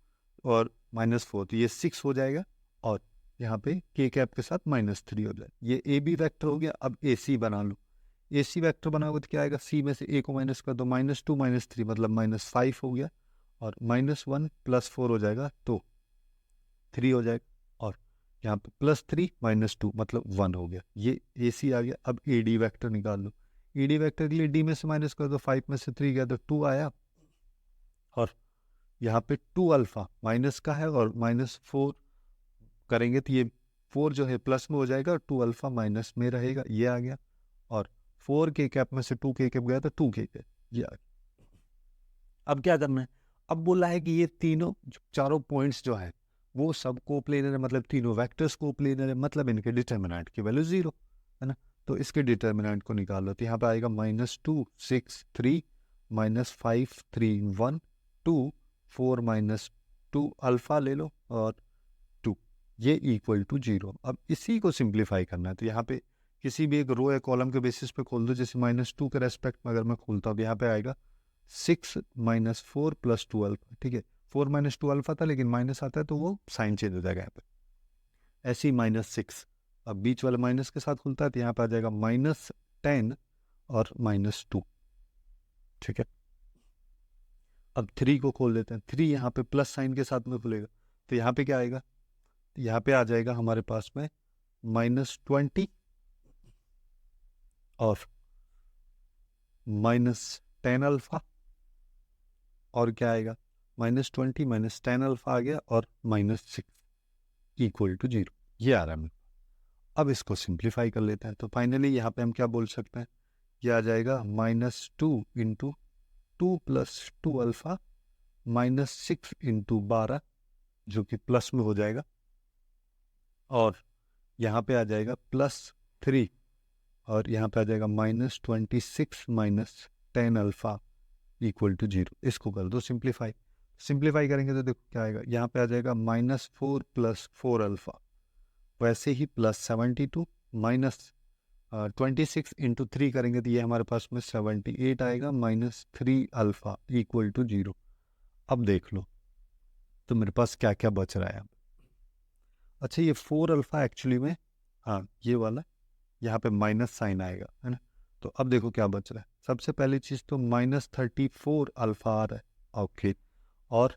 और -4, तो ये 6 हो जाएगा, और यहाँ पे के कैप के साथ -3 हो जाए। ये ए बी वैक्टर हो गया। अब ए सी बना लो। ए सी वैक्टर बनाओगे तो क्या आएगा, सी में से ए को माइनस कर दो, -2 -3 मतलब -5 हो गया, और -1 + 4 हो जाएगा तो 3 हो जाएगा, और यहाँ पे +3 -2 मतलब 1 हो गया। ये ए सी आ गया। अब ए डी वैक्टर निकाल लो। ए डी वैक्टर के लिए डी में से माइनस कर दो, 5 में से 3 गया तो 2 आया, और यहाँ पे 2 अल्फा माइनस का है और -4 करेंगे तो ये 4 जो है प्लस में हो जाएगा और 2 अल्फा माइनस में रहेगा, ये आ गया, और 4 के कैप में से 2 के कैप गया तो 2 के कैप, ये आ गया। अब क्या करना है, अब बोला है कि ये तीनों चारों पॉइंट्स जो है वो सब कोप्लेनर है, मतलब तीनों वेक्टर्स कोप्लेनर है, मतलब इनके डिटर्मिनेंट की वैल्यू 0 है ना। तो इसके डिटर्मिनेंट को निकाल लो, तो यहाँ पे आएगा -2 6 3 -5 3 1 2 4 -2 अल्फा ले लो और 2, ये इक्वल टू 0। अब इसी को सिंप्लीफाई करना है, तो यहाँ पे किसी भी एक रो या कॉलम के बेसिस पे खोल दो, जैसे -2 के रेस्पेक्ट में अगर मैं खोलता हूँ, यहाँ पे आएगा 6 -4 + 2 अल्फा, ठीक है। 4 -2 अल्फा था, लेकिन माइनस आता है तो वो साइन चेंज हो जाएगा यहाँ पे, ऐसे ही -6। अब बीच वाले माइनस के साथ खुलता है तो यहाँ पे आ जाएगा -10 और -2, ठीक है। अब 3 को खोल देते हैं, 3 यहाँ पे प्लस साइन के साथ में खुलेगा, तो यहाँ पे क्या आएगा, यहाँ पे आ जाएगा हमारे पास में -20 और -10 अल्फा, और क्या आएगा, -20 -10 अल्फा आ गया, और -6 इक्वल टू 0, ये आ रहा है। अब इसको सिंप्लीफाई कर लेते हैं, तो फाइनली यहाँ पे हम क्या बोल सकते हैं, ये आ जाएगा -2 × 2 + 2 अल्फा -6 × 12, जो कि प्लस में हो जाएगा, और यहाँ पे आ जाएगा +3, और यहाँ पे आ जाएगा -26 -10 अल्फा इक्वल टू 0। इसको कर दो सिंप्लीफाई। सिंप्लीफाई करेंगे तो देखो क्या आएगा, यहाँ पे आ जाएगा -4 + 4 अल्फा, वैसे ही +72 -26 × 3 करेंगे तो ये हमारे पास में 78 आएगा, -3 अल्फा इक्वल टू 0। अब देख लो तो मेरे पास क्या क्या बच रहा है अब। अच्छा, ये 4 अल्फा एक्चुअली में, हाँ ये वाला, यहाँ पे माइनस साइन आएगा, है ना। तो अब देखो क्या बच रहा है, सबसे पहली चीज़ तो -34 अल्फा आ रहा है, ओके, और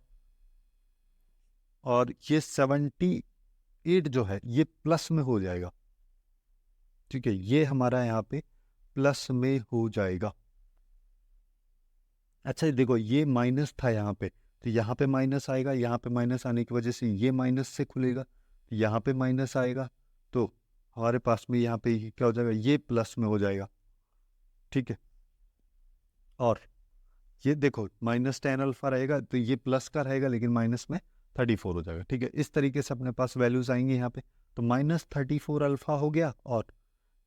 ये 78 जो है ये प्लस में हो जाएगा, ठीक है, ये हमारा यहाँ पे प्लस में हो जाएगा। अच्छा देखो, ये माइनस था यहाँ पे, तो यहाँ पे माइनस आएगा, यहाँ पे माइनस आने की वजह से ये माइनस से खुलेगा, यहाँ पे माइनस आएगा, तो हमारे पास में यहाँ पे क्या हो जाएगा, ये प्लस में हो जाएगा, ठीक है। और ये देखो -10 अल्फा रहेगा तो ये प्लस का रहेगा, लेकिन माइनस में 34 हो जाएगा, ठीक है। इस तरीके से अपने पास वैल्यूज आएंगे यहाँ पे, तो -34 अल्फा हो गया, और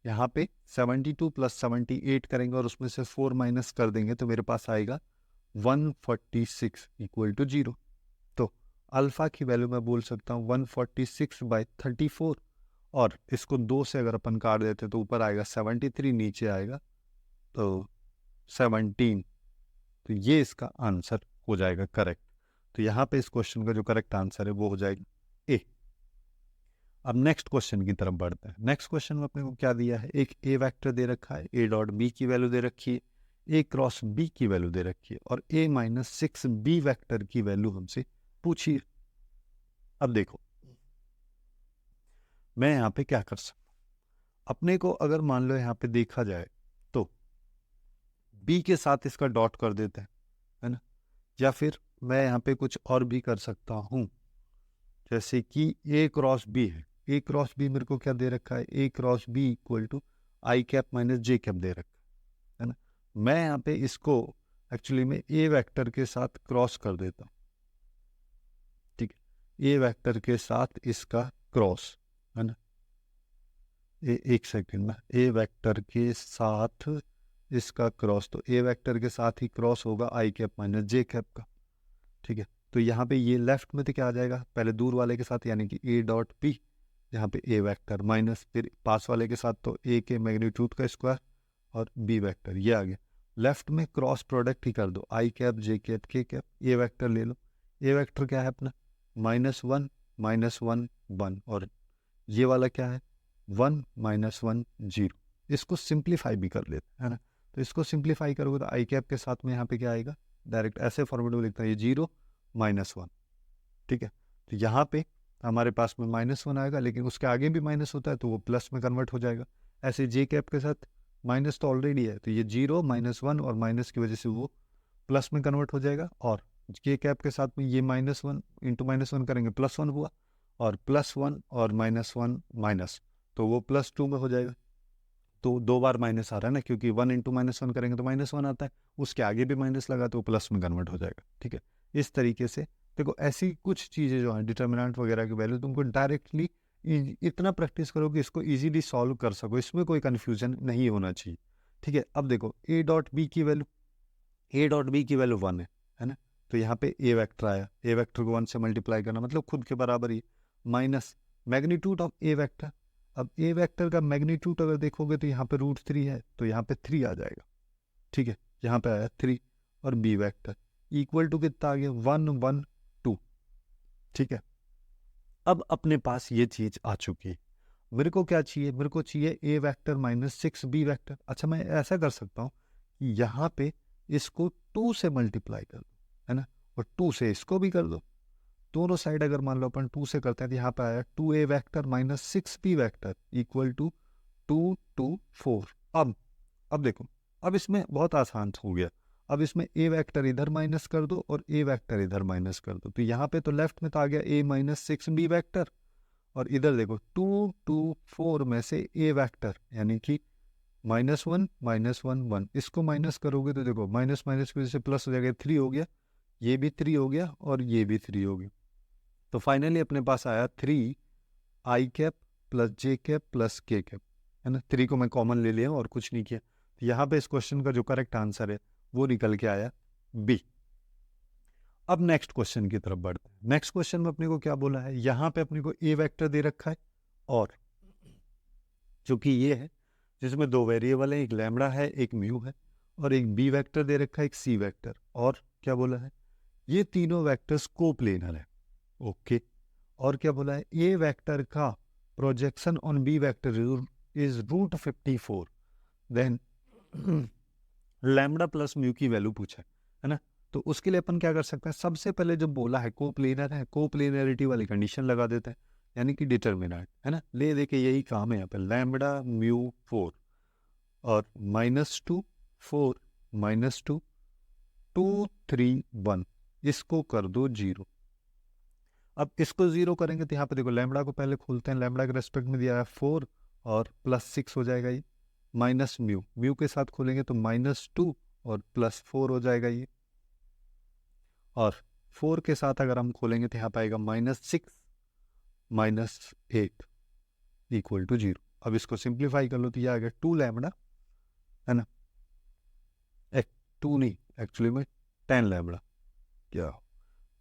यहाँ पे 72 + 78 करेंगे और उसमें से 4 माइनस कर देंगे, तो मेरे पास आएगा 146 इक्वल टू 0। तो अल्फा की वैल्यू मैं बोल सकता हूँ 146/34, और इसको 2 से अगर अपन काट देते तो ऊपर आएगा 73, नीचे आएगा तो 17, तो ये इसका आंसर हो जाएगा करेक्ट। तो यहाँ पे इस क्वेश्चन का जो करेक्ट आंसर है वो हो जाएगा ए। अब नेक्स्ट क्वेश्चन की तरफ बढ़ते हैं। नेक्स्ट क्वेश्चन में अपने को क्या दिया है, एक ए वेक्टर दे रखा है, ए डॉट बी की वैल्यू दे रखी है, ए क्रॉस बी की वैल्यू दे रखी है, और a - 6 बी वेक्टर की वैल्यू हमसे पूछी है। अब देखो मैं यहाँ पे क्या कर सकता हूँ, अपने को अगर मान लो यहाँ पे देखा जाए तो बी के साथ इसका डॉट कर देते हैं, है ना, या फिर मैं यहाँ पे कुछ और भी कर सकता हूँ, जैसे कि ए क्रॉस बी है, ए क्रॉस बी मेरे को क्या दे रखा है, A cross B equal to I cap - J cap दे रखा है ना। मैं यहाँ पे इसको एक्चुअली में ए वेक्टर के साथ क्रॉस कर देता हूँ, ठीक है, ए वेक्टर के साथ इसका क्रॉस, है ना, एक सेकेंड में, ए वेक्टर के साथ इसका क्रॉस, तो ए वेक्टर के साथ ही क्रॉस होगा आई कैप माइनस जे कैप का, ठीक है। तो यहाँ पे ये लेफ्ट में तो क्या आ जाएगा, पहले दूर वाले के साथ यानी कि ए डॉट पी, यहाँ पे ए वेक्टर माइनस फिर पास वाले के साथ तो ए के मैग्नीट्यूड का स्क्वायर और बी वेक्टर, ये आ गया। लेफ्ट में क्रॉस प्रोडक्ट ही कर दो, आई cap J cap K cap, ए वेक्टर ले लो। ए वेक्टर क्या है अपना, -1 -1 1, और ये वाला क्या है 1 -1 0। इसको सिंप्लीफाई भी कर लेते हैं, है ना। तो इसको सिंप्लीफाई करोगे तो आई कैप के साथ में यहाँ पे क्या आएगा, डायरेक्ट ऐसे फॉर्मेट में लिखता है, ये 0 -1, ठीक है। तो यहाँ पे हमारे पास में -1 आएगा, लेकिन उसके आगे भी माइनस होता है तो वो प्लस में कन्वर्ट हो जाएगा। ऐसे जे कैप के साथ माइनस तो ऑलरेडी है, तो ये 0 -1 और माइनस की वजह से वो प्लस में कन्वर्ट हो जाएगा। और के कैप के साथ में ये -1 इंटू -1 करेंगे +1 हुआ, और +1 और -1 माइनस, तो वो +2 में हो जाएगा। तो 2 बार माइनस आ रहा है ना, क्योंकि 1 इंटू -1 करेंगे तो -1 आता है, उसके आगे भी माइनस लगा तो प्लस में कन्वर्ट हो जाएगा, ठीक है। इस तरीके से देखो, ऐसी कुछ चीज़ें जो हैं डिटर्मिनेंट वगैरह की वैल्यू तुमको डायरेक्टली इतना प्रैक्टिस करो कि इसको इजीली सॉल्व कर सको, इसमें कोई कन्फ्यूजन नहीं होना चाहिए, ठीक है। अब देखो ए डॉट बी की वैल्यू, ए डॉट बी की वैल्यू 1 है ना। तो यहाँ पे ए वेक्टर आया, ए वेक्टर को 1 से मल्टीप्लाई करना मतलब खुद के बराबर ही, minus magnitude of A vector. अब ए वेक्टर का मैग्नीट्यूड अगर देखोगे तो यहाँ पे √3 है, तो यहाँ पे 3 आ जाएगा, ठीक है। यहाँ पे आया 3, और बी वेक्टर इक्वल टू कितना आ गया 1 1 2, ठीक है। अब अपने पास ये चीज आ चुकी है, मेरे को क्या चाहिए, मेरे को चाहिए ए वेक्टर -6 बी वेक्टर। अच्छा, मैं ऐसा कर सकता हूँ कि यहाँ पे इसको 2 से मल्टीप्लाई कर दो, है ना, और 2 से इसको भी कर दो। दोनों साइड अगर मान लो अपन 2 से करते हैं तो यहाँ पे आया 2a vector -6 b vector equal to 2 2 4। अब देखो, अब इसमें बहुत आसान हो गया। अब इसमें a वेक्टर इधर माइनस कर दो और a वेक्टर इधर माइनस कर दो, तो यहाँ पे तो लेफ्ट में तो आ गया a -6 b वेक्टर, और इधर देखो 2 2 4 में से a वेक्टर यानी कि -1 -1 1, इसको माइनस करोगे तो देखो माइनस माइनस की वजह से प्लस हो जाएगा, 3 हो गया, ये भी 3 हो गया और ये भी 3 हो गया। तो फाइनली अपने पास आया 3 आई cap plus J cap plus K cap, है ना। 3 को मैं कॉमन ले लिया और कुछ नहीं किया, तो यहाँ पे इस क्वेश्चन का जो करेक्ट आंसर है वो निकल के आया बी। अब नेक्स्ट क्वेश्चन की तरफ बढ़ते हैं। नेक्स्ट क्वेश्चन में अपने को क्या बोला है, यहाँ पे अपने को ए वेक्टर दे रखा है, और जो कि ये है जिसमें 2 वेरिएबल है, एक लैम्बडा है एक म्यू है, और एक बी वेक्टर दे रखा है एक सी वेक्टर, और क्या बोला है, ये तीनों वेक्टर्स कोप्लेनर है, ओके। और क्या बोला है, ए वेक्टर का projection on B vector is √54, then lambda plus mu की वैल्यू पूछा है ना। तो उसके लिए अपन क्या कर सकते हैं, सबसे पहले जो बोला है कोप्लेनर है, कोप्लेनरिटी वाली कंडीशन लगा देते हैं, यानी कि डिटर्मिनेंट, है ना। ले दे के यही काम है यहाँ पे, लैम्बडा म्यू 4 और -2 4 -2 2 3 1, इसको कर दो 0। अब इसको 0 करेंगे तो यहाँ पे देखो लैम्बडा को पहले खोलते हैं, लैम्बडा के रेस्पेक्ट में दिया है 4 और +6 हो जाएगा ये, माइनस म्यू, म्यू के साथ खोलेंगे तो -2 और +4 हो जाएगा ये, और 4 के साथ अगर हम खोलेंगे तो यहाँ पे आएगा -6 -8 इक्वल टू 0। अब इसको सिंप्लीफाई कर लो तो ये आ गया 2 लैम्बडा, है ना, 2 नहीं एक्चुअली में 10 लैम्बडा, क्या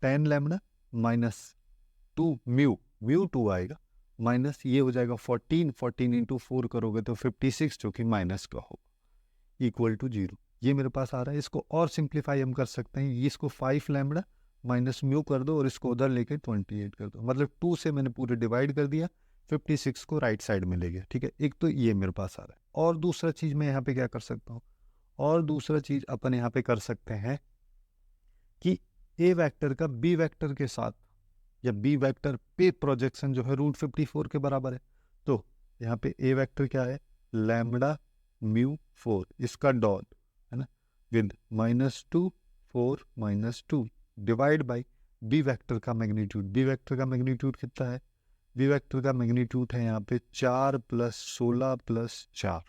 10 लैम्बडा -2 म्यू, म्यू 2 आएगा, माइनस ये हो जाएगा 14, 14 इंटू 4 करोगे तो 56 जो कि माइनस का होगा इक्वल टू 0। ये मेरे पास आ रहा है, इसको और सिंप्लीफाई हम कर सकते हैं, इसको 5 लैम्बडा माइनस म्यू कर दो और इसको उधर लेके 28 कर दो, मतलब 2 से मैंने पूरे डिवाइड कर दिया, 56 को राइट साइड में ले गया, ठीक है। एक तो ये मेरे पास आ रहा है, और दूसरा चीज़ मैं यहाँ पे क्या कर सकता हूँ, और दूसरा चीज़ अपन यहाँ पे कर सकते हैं कि ए वेक्टर का बी वेक्टर के साथ या बी वेक्टर पे प्रोजेक्शन जो है √54 के बराबर है। तो यहाँ पे ए वेक्टर क्या है, लैम्बडा म्यू 4, इसका डॉट, है ना, with -2 4 -2 divide by B vector का मैग्नीट्यूड। बी वेक्टर का मैग्नीट्यूड कितना है, बी वेक्टर का मैग्नीट्यूड है यहाँ पे 4 + 16 + 4,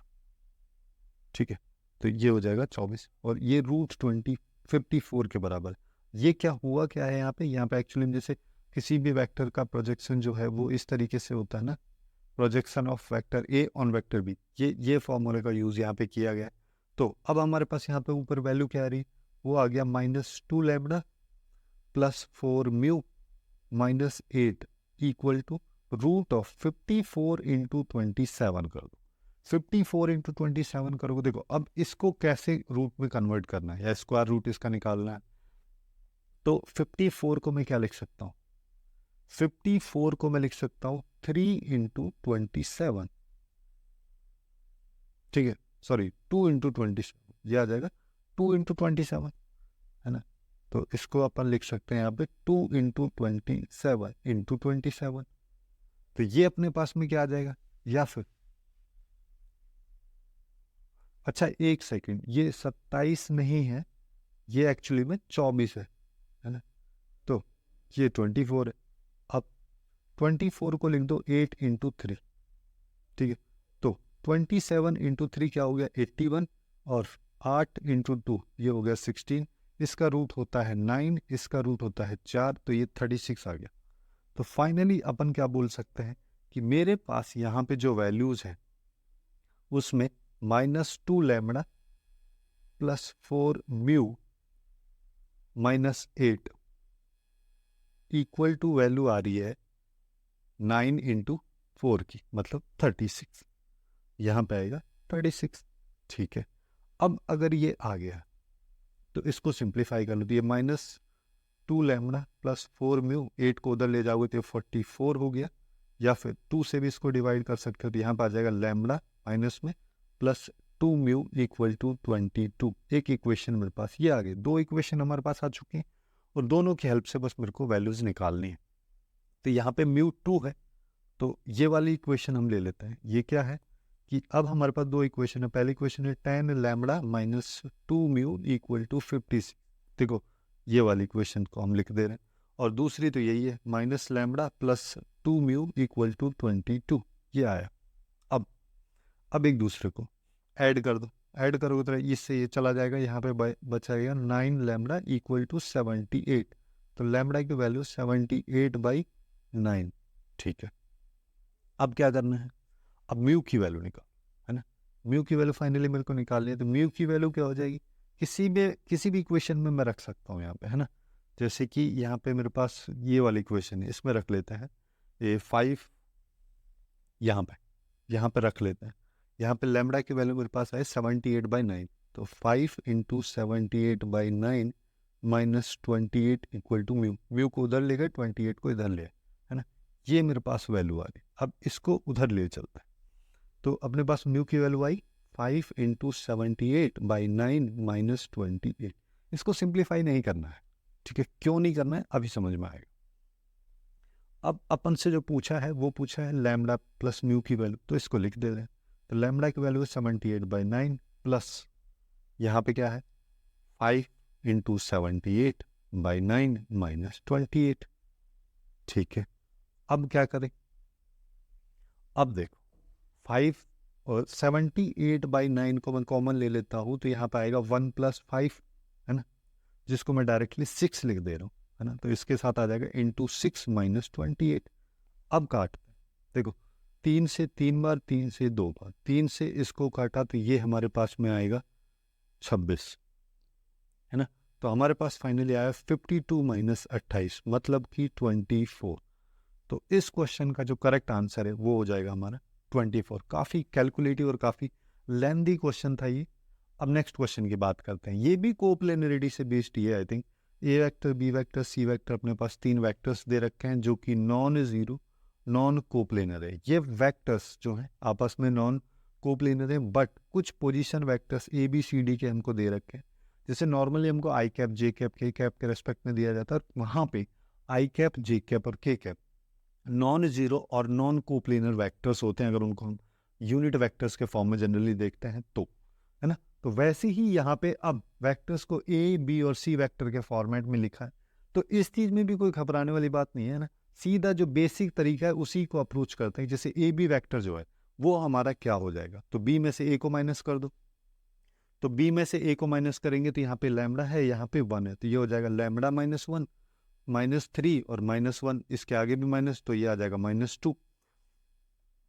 ठीक है। तो ये हो जाएगा 24, और ये √54 के बराबर। ये क्या हुआ, क्या है यहाँ पे एक्चुअली जैसे किसी भी वेक्टर का प्रोजेक्शन जो है वो इस तरीके से होता है ना, projection of vector A on vector B, ये फॉर्मूले का यूज़ यहाँ पे किया गया है। तो अब हमारे पास यहाँ पे ऊपर वैल्यू क्या आ रही है, वो आ गया -2 lambda plus 4 mu minus 8 equal to root of 54 into 27 कर दो। 54 इंटू 27 करोगे। देखो अब इसको कैसे रूट में कन्वर्ट करना है या स्क्वायर रूट इसका निकालना है, तो 54 को मैं क्या लिख सकता हूँ, 54 को मैं लिख सकता हूँ 3 इंटू 27, ठीक है, सॉरी 2 इंटू 27, ये आ जाएगा 2 इंटू 27, है ना। तो इसको अपन लिख सकते हैं यहाँ पे 2 इंटू 27 इंटू 27, तो ये अपने पास में क्या आ जाएगा, या फिर अच्छा एक सेकंड, ये 27 नहीं है, ये एक्चुअली में 24 है ना। तो ये 24 है। अब 24 को लिख दो 8 इंटू 3, ठीक है। तो 27 इंटू 3 क्या हो गया 81, और 8 इंटू 2 ये हो गया 16, इसका रूट होता है 9, इसका रूट होता है 4, तो ये 36 आ गया। तो फाइनली अपन क्या बोल सकते हैं कि मेरे पास यहाँ पे जो वैल्यूज है उसमें -2 lambda plus 4 mu minus 8 equal to value आ रही है 9 इंटू 4 की, मतलब 36, यहाँ पे आएगा 36, ठीक है। अब अगर ये आ गया तो इसको सिंप्लीफाई कर लो, तो ये -2 लैम्बडा प्लस 4 म्यू, 8 को उधर ले जाओगे तो 44 हो गया, या फिर 2 से भी इसको डिवाइड कर सकते हो, तो यहाँ पर आ जाएगा लैम्बडा माइनस में प्लस 2 म्यू इक्वल टू 22। एक इक्वेशन मेरे पास ये आ गई, दो इक्वेशन हमारे पास आ चुकी हैं और दोनों की हेल्प से बस मेरे को वैल्यूज निकालनी है। तो यहाँ पे म्यू 2 है, तो ये वाली इक्वेशन हम ले लेते हैं। ये क्या है कि अब हमारे पास दो इक्वेशन है, पहली इक्वेशन है 10 lambda minus 2 mu equal to 56, देखो ये वाली इक्वेशन को हम लिख दे रहे हैं, और दूसरी तो यही है minus lambda plus 2 mu equal to 22, ये आया। अब एक दूसरे को ऐड कर दो, ऐड करोगे तो इससे ये चला जाएगा, यहाँ पे बचाएगा 9 लैम्बडा इक्वल टू 78, तो लैम्बडा की वैल्यू 78/9, ठीक है। अब क्या करना है, अब म्यू की वैल्यू निकाल, है ना। म्यू की वैल्यू फाइनली मेरे को निकालनी है, तो म्यू की वैल्यू क्या हो जाएगी, किसी भी इक्वेशन में मैं रख सकता हूँ यहाँ पे, है ना। जैसे कि यहाँ पे मेरे पास ये वाली इक्वेशन है, इसमें रख लेते हैं ये 5, यहाँ पे रख लेते हैं। यहाँ पे लैम्बडा की वैल्यू मेरे पास है 78/9, तो 5 into 78/9 minus 28 equal to mu, mu को उधर ले गए 28 को इधर ले, है ना। ये मेरे पास वैल्यू आ गई। अब इसको उधर ले चलते हैं, तो अपने पास म्यू की वैल्यू आई 5 इंटू 78/9 माइनस 28। इसको सिंप्लीफाई नहीं करना है, ठीक है, क्यों नहीं करना है अभी समझ में आएगा। अब अपन से जो पूछा है वो पूछा है लैम्बडा प्लस म्यू की वैल्यू, तो इसको लिख दे रहे हैं। तो लैम्बडा की वैल्यू 78/9 प्लस यहाँ पे क्या है 5 इंटू 78/9 माइनस 28, ठीक है। अब क्या करें, अब देखो 5 और 78/9 को मैं कॉमन ले लेता हूँ, तो यहाँ पे आएगा 1 + 5, है ना, जिसको मैं डायरेक्टली 6 लिख दे रहा हूँ, है ना। तो इसके साथ आ जाएगा इंटू 6 माइनस 28। अब काटते हैं, देखो 3 से 3 बार, 3 से 2 बार, 3 से इसको काटा तो ये हमारे पास में आएगा 26, है ना। तो हमारे पास फाइनली आया 52 माइनस 28 मतलब कि 24। तो इस क्वेश्चन का जो करेक्ट आंसर है वो हो जाएगा हमारा 24। काफ़ी कैलकुलेटिव और काफ़ी लेंदी क्वेश्चन था ये। अब नेक्स्ट क्वेश्चन की बात करते हैं, ये भी कोप्लेनरिटी से बेस्ड ही है। I think A vector, B vector, C vector, अपने पास 3 वेक्टर्स दे रखे हैं जो कि नॉन जीरो नॉन कोप्लेनर है। ये वेक्टर्स जो हैं आपस में नॉन कोप्लेनर है, बट कुछ position vectors A B C D के हमको दे रखे हैं। जैसे नॉर्मली हमको I cap, J cap, K cap के रेस्पेक्ट में दिया जाता है, वहाँ पे आई कैप, जे कैप और के कैप नॉन जीरो और नॉन कोप्लेनर वेक्टर्स होते हैं, अगर उनको हम यूनिट वेक्टर्स के फॉर्म में जनरली देखते हैं तो, है ना। तो वैसे ही यहाँ पे अब वेक्टर्स को ए, बी और सी वेक्टर के फॉर्मेट में लिखा है, तो इस चीज़ में भी कोई घबराने वाली बात नहीं है ना। सीधा जो बेसिक तरीका है उसी को अप्रोच करते हैं। जैसे ए बी वेक्टर जो है वो हमारा क्या हो जाएगा, तो बी में से ए को माइनस कर दो, तो बी में से ए को माइनस करेंगे तो यहाँ पे लैम्बडा है, यहाँ पे 1 है, तो ये हो जाएगा लैम्बडा -1 -3 और -1, इसके आगे भी माइनस, तो ये आ जाएगा -2,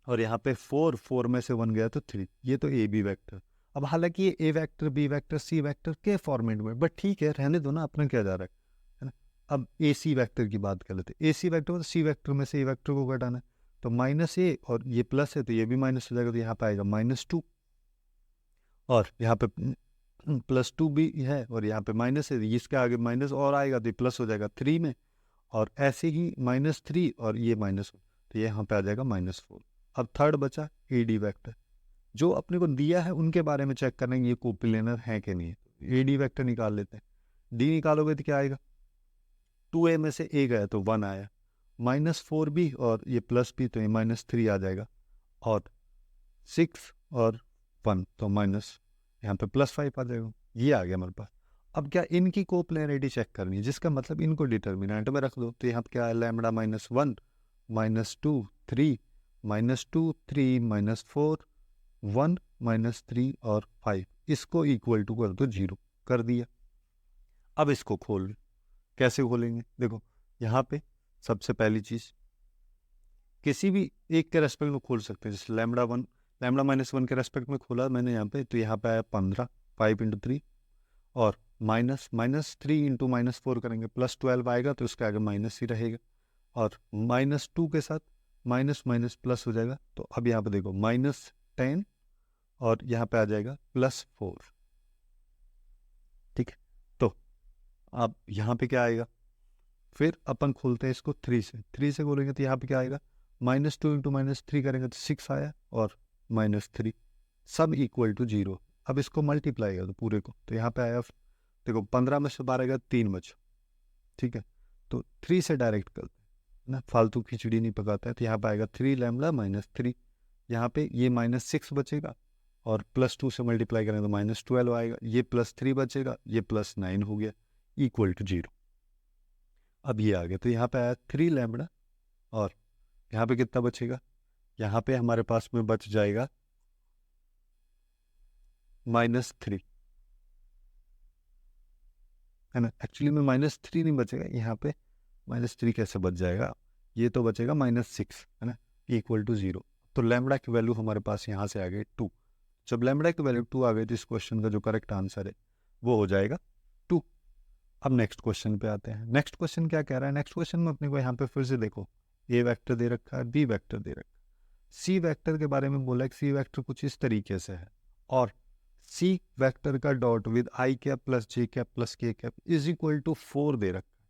और यहाँ पे 4 में से 1 गया तो 3, ये तो ए बी वेक्टर। अब हालांकि ये ए vector, B vector, C vector के फॉर्मेट में, बट ठीक है, रहने दो ना, अपना क्या जा रहा है ना। अब ए सी वेक्टर की बात कर लेते हैं। ए सी वेक्टर मतलब सी वेक्टर में से ए वेक्टर को घटाना है, तो माइनस ए और ये प्लस है तो ये भी माइनस हो जाएगा, तो यहाँ पे आएगा -2, और यहाँ पे +2 भी है और यहाँ पे माइनस है, इसके आगे माइनस और आएगा तो ये प्लस हो जाएगा 3 में, और ऐसे ही -3 और ये माइनस, तो ये यहाँ पे आ जाएगा -4। अब थर्ड बचा ए डी वेक्टर, जो अपने को दिया है उनके बारे में चेक करेंगे ये कोप्लेनर है कि नहीं है। ए डी वेक्टर निकाल लेते हैं। डी निकालोगे तो क्या आएगा, 2a में से a गया तो 1 आया, -4 भी और ये प्लस भी, तो ये -3 आ जाएगा, और 6 और 1 तो माइनस, यहाँ पे +5 आ जाएगा। ये आ गया हमारे पास। अब क्या इनकी कोप्लेनरिटी चेक करनी है, जिसका मतलब इनको डिटर्मिनेंट में रख दो, तो यहाँ पे क्या है, लैम्बडा -1 -2 3 -2 3 -4 1 -3 और 5, इसको इक्वल टू कर दो 0, कर दिया। अब इसको खोल लो, कैसे खोलेंगे, देखो यहाँ पे सबसे पहली चीज किसी भी एक के रेस्पेक्ट में खोल सकते हैं, जैसे लैम्बडा -1 के रेस्पेक्ट में खोला मैंने यहाँ पे, तो यहाँ पे आया 15, 5 × 3, और -3 × -4 करेंगे, +12 आएगा तो उसके आगे माइनस ही रहेगा, और -2 के साथ माइनस माइनस प्लस हो जाएगा, तो अब यहाँ पे देखो -10 और यहाँ पे आ जाएगा +4, ठीक है। तो अब यहाँ पे क्या आएगा, फिर अपन खोलते हैं इसको 3 से खोलेंगे तो यहाँ पे क्या आएगा, -2 × -3 करेंगे तो 6 आया, और -3, सब इक्वल टू 0। अब इसको मल्टीप्लाई कर दो पूरे को, तो यहाँ पे आया, देखो 15 में से 12 गया, 3 बचा, ठीक है। तो 3 से डायरेक्ट करते हैं ना, फालतू खिचड़ी नहीं पकाता है, तो यहाँ पे आएगा 3 लैम्बडा -3, यहाँ पे ये -6 बचेगा, और +2 से मल्टीप्लाई करेंगे तो -12 आएगा, ये +3 बचेगा, ये +9 हो गया, इक्वल टू 0। अब ये आ गया, तो यहाँ पे आया 3 लैम्बडा, और यहाँ पे कितना बचेगा, यहाँ पे हमारे पास में बच जाएगा -3, है ना। एक्चुअली में -3 नहीं बचेगा, यहाँ पे -3 कैसे बच जाएगा, ये तो बचेगा -6, है ना, इक्वल टू 0। तो लैम्बडा की वैल्यू हमारे पास यहाँ से आ गई 2। जब लैम्बडा की वैल्यू 2 आ गई तो इस क्वेश्चन का जो करेक्ट आंसर है वो हो जाएगा 2। अब नेक्स्ट क्वेश्चन पे आते हैं। नेक्स्ट क्वेश्चन क्या कह रहा है, नेक्स्ट क्वेश्चन में अपने को यहाँ पे फिर से देखो, ए वेक्टर दे रखा है, बी वेक्टर दे रखा है, सी वेक्टर के बारे में बोला है कि सी वेक्टर कुछ इस तरीके से है, और सी वेक्टर का dot with I cap plus J cap plus K cap is equal to 4 दे रखा है,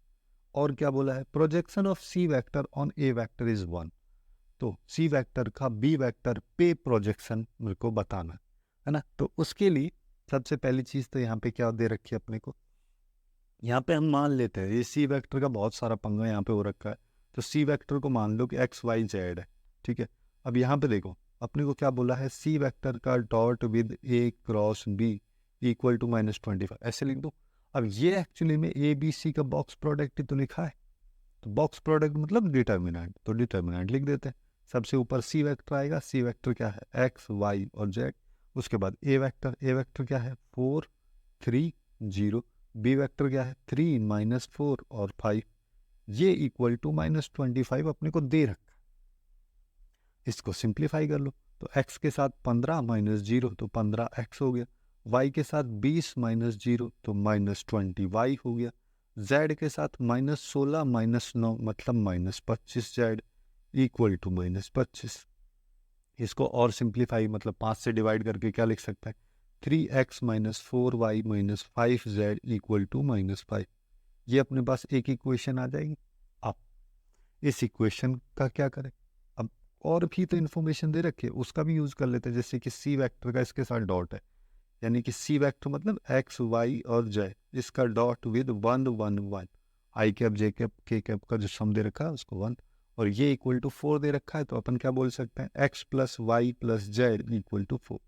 और क्या बोला है, projection of C vector on A vector is 1। तो सी वेक्टर का बी वेक्टर पे प्रोजेक्शन मेरे को बताना है ना। तो उसके लिए सबसे पहली चीज तो यहाँ पे क्या दे रखी है अपने को, यहाँ पे हम मान लेते हैं ये सी वेक्टर का बहुत सारा पंगा यहाँ पे हो रखा है, तो सी वेक्टर को मान लो कि XYZ है, ठीक है। अब यहाँ पे देखो अपने को क्या बोला है, सी वेक्टर का dot with A cross B equal to -25, ऐसे लिख दो। अब ये एक्चुअली में ABC का बॉक्स प्रोडक्ट ही तो लिखा है, तो बॉक्स प्रोडक्ट मतलब डिटर्मिनेंट, तो डिटर्मिनेंट लिख देते हैं। सबसे ऊपर सी वेक्टर आएगा, सी वेक्टर क्या है, X Y और Z। उसके बाद ए वेक्टर क्या है, 4 3 0। बी वेक्टर क्या है, 3 -4 और 5, ये इक्वल टू -25 अपने को दे रखा। इसको सिंप्लीफाई कर लो, तो x के साथ 15 -0 तो 15x हो गया, y के साथ 20 -0 तो -20y हो गया, z के साथ -16 -9 मतलब -25z इक्वल टू -25। इसको और सिंप्लीफाई मतलब 5 से डिवाइड करके क्या लिख सकता है, 3x - 4y - 5z equal to -5। ये अपने पास एक इक्वेशन आ जाएगी। अब इस इक्वेशन का क्या करें, अब और भी तो इन्फॉर्मेशन दे रखी है, उसका भी यूज कर लेते हैं। जैसे कि सी वेक्टर का इसके साथ डॉट है, यानी कि सी वेक्टर मतलब x y और z, इसका dot with 1 1 1, I cap J cap K cap का जो सम दे रखा है उसको 1, और ये इक्वल टू 4 दे रखा है, तो अपन क्या बोल सकते हैं, x + y + z equal to 4।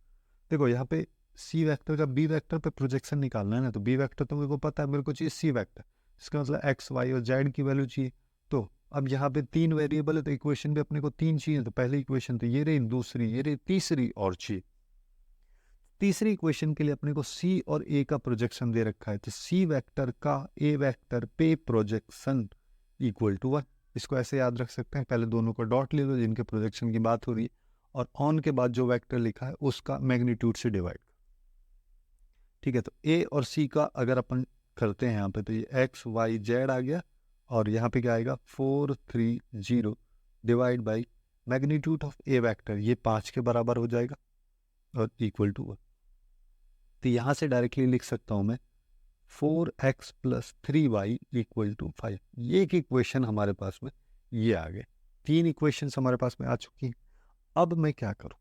देखो यहाँ पे सी वेक्टर का बी वेक्टर पे प्रोजेक्शन निकालना है ना, तो बी वेक्टर तो मेरे को पता है, मेरे को चाहिए सी वेक्टर, इसका मतलब x y और z की वैल्यू चाहिए। तो अब यहाँ पे 3 वेरिएबल है, तो इक्वेशन भी अपने को 3 चाहिए, तो पहली इक्वेशन तो ये रही, दूसरी ये रही, तीसरी और चाहिए। तीसरी इक्वेशन के लिए अपने को सी और ए का प्रोजेक्शन दे रखा है, तो सी वेक्टर का ए वेक्टर पे प्रोजेक्शन इक्वल टू 1। इसको ऐसे याद रख सकते हैं, पहले दोनों को डॉट ले लो जिनके प्रोजेक्शन की बात हो रही है, और ऑन के बाद जो वेक्टर लिखा है उसका मैग्नीट्यूड से डिवाइड। ठीक है, तो ए और सी का अगर अपन करते हैं यहाँ पे, तो ये एक्स वाई जेड आ गया, और यहाँ पे क्या आएगा 430 divide by magnitude of A vector, ये 5 के बराबर हो जाएगा और इक्वल टू 1। तो यहाँ से डायरेक्टली लिख सकता हूँ मैं 4x plus 3y equal to 5। ये एक इक्वेशन हमारे पास में ये आ गए, 3 इक्वेशंस हमारे पास में आ चुकी हैं। अब मैं क्या करूँ,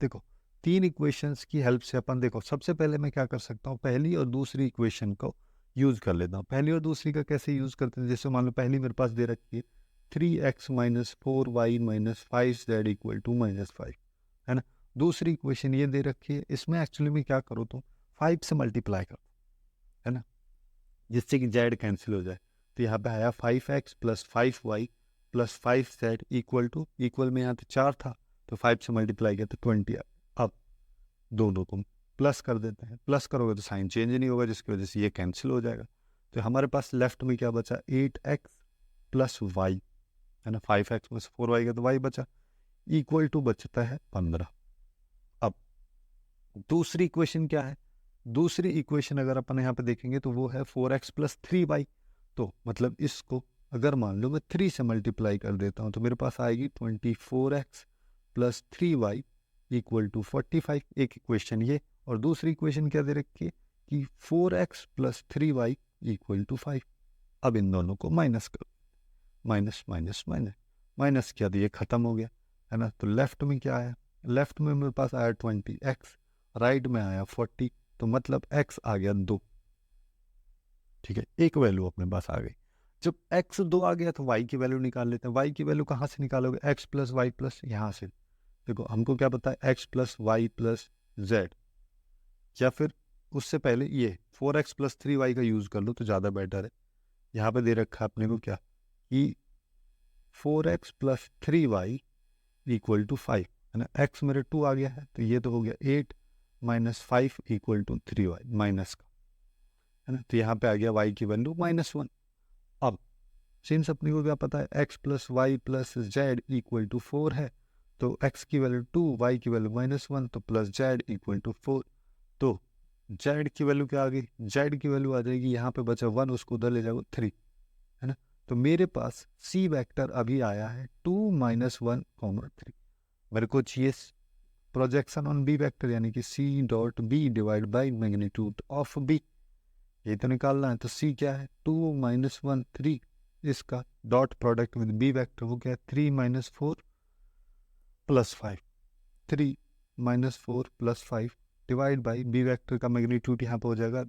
देखो 3 इक्वेशंस की हेल्प से अपन, देखो सबसे पहले मैं क्या कर सकता हूँ, पहली और दूसरी इक्वेशन को यूज़ कर लेता हूँ। पहली और दूसरी का कैसे यूज़ करते हैं, जैसे मान लो पहली मेरे पास दे रखी है 3x minus 4y minus 5z equal to -5, है ना। दूसरी इक्वेशन ये दे रखी है, इसमें एक्चुअली में क्या करो तो 5 से मल्टीप्लाई करो, है ना, जिससे कि z कैंसिल हो जाए। तो यहाँ पे आया 5x plus 5y plus 5z equal to, equal में यहाँ तो 4 था तो 5 से मल्टीप्लाई किया तो 20 आ। अब दोनों को प्लस कर देते हैं, प्लस करोगे तो साइन चेंज नहीं होगा, जिसकी वजह से ये कैंसिल हो जाएगा। तो हमारे पास लेफ्ट में क्या बचा 8x प्लस वाई, है ना, 5x प्लस 4y का तो y बचा, इक्वल टू बचता है 15। अब दूसरी इक्वेशन क्या है, दूसरी इक्वेशन अगर अपन यहाँ पे देखेंगे तो वो है 4x प्लस 3y। तो मतलब इसको अगर मान लो मैं 3 से मल्टीप्लाई कर देता हूँ तो मेरे पास आएगी 24x plus 3y equal to 45। एक इक्वेशन ये, और दूसरी इक्वेशन क्या दे रखी है कि 4x plus 3y equal to 5। अब इन दोनों को माइनस करो, माइनस माइनस माइनस माइनस किया तो ये खत्म हो गया, है ना। तो लेफ्ट में क्या आया, लेफ्ट में मेरे पास आया 20x, राइट में आया 40, तो मतलब x आ गया 2। ठीक है, एक वैल्यू अपने पास आ गई। जब x 2 आ गया तो y की वैल्यू निकाल लेते हैं। y की वैल्यू कहाँ से निकालोगे, x प्लस वाई प्लस, यहाँ से देखो हमको क्या पता है x plus Y plus Z, या फिर उससे पहले ये 4x प्लस 3y का यूज़ कर लो तो ज़्यादा बेटर है। यहाँ पे दे रखा है अपने को क्या कि 4x plus 3y equal to 5, है ना। x मेरे 2 आ गया है तो ये तो हो गया 8 minus 5 equal to 3y minus का, है ना। तो यहाँ पे आ गया y की वैल्यू -1। अब सिंस अपने को क्या पता है x plus Y plus Z equal to 4 है, तो x की वैल्यू 2, y की वैल्यू -1, तो प्लस जेड इक्वल टू 4। तो z की वैल्यू क्या आ गई, z की वैल्यू आ जाएगी, यहाँ पे बचा 1, उसको उधर ले जाओ 3, है ना। तो मेरे पास c वेक्टर अभी आया है 2 माइनस 1 कॉमा 3। मेरे को चाहिए प्रोजेक्शन ऑन b वेक्टर, यानी कि c dot b divide by magnitude of b, ये तो निकालना है। तो c क्या है 2 माइनस 1 3, इसका dot product with B vector वो क्या है 3 minus 4 plus 5, 3 minus 4 plus 5 divide by B vector का मैग्नीट्यूड यहाँ पे हो जाएगा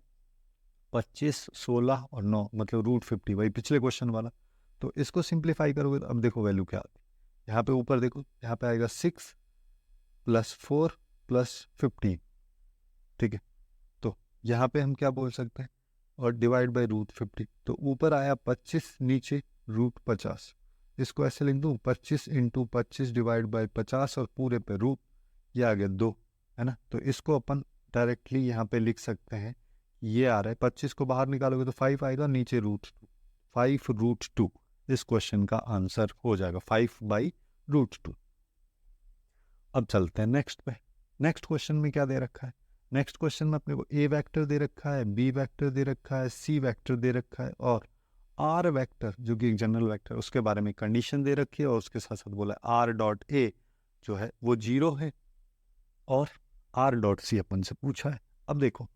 25, 16 और 9, मतलब √50, वही पिछले क्वेश्चन वाला। तो इसको सिंप्लीफाई करोगे तो अब देखो वैल्यू क्या आती है, यहाँ पे ऊपर देखो, यहाँ पे आएगा 6 प्लस 4 प्लस 15, ठीक है। तो यहाँ पे हम क्या बोल सकते हैं, और डिवाइड बाई √50, तो ऊपर आया 25, नीचे √50, इसको ऐसे लिख दूँ 25 इंटू 25 डिवाइड बाई 50 और पूरे पे रूट, ये आ गया 2, है ना। तो इसको अपन डायरेक्टली यहाँ पे लिख सकते हैं, ये आ रहा है 25 को बाहर निकालोगे तो 5 आएगा, नीचे √2, 5√2 इस क्वेश्चन का आंसर हो जाएगा 5/√2। अब चलते हैं नेक्स्ट पे। नेक्स्ट क्वेश्चन में क्या दे रखा है, नेक्स्ट क्वेश्चन में अपने को ए वेक्टर दे रखा है, बी वेक्टर दे रखा है, सी वेक्टर दे रखा है, और आर वेक्टर जो कि एक जनरल वेक्टर है उसके बारे में कंडीशन दे रखी है, और उसके साथ साथ बोला आर डॉट ए जो है वो 0 है, और आर डॉट सी अपन से पूछा है। अब देखो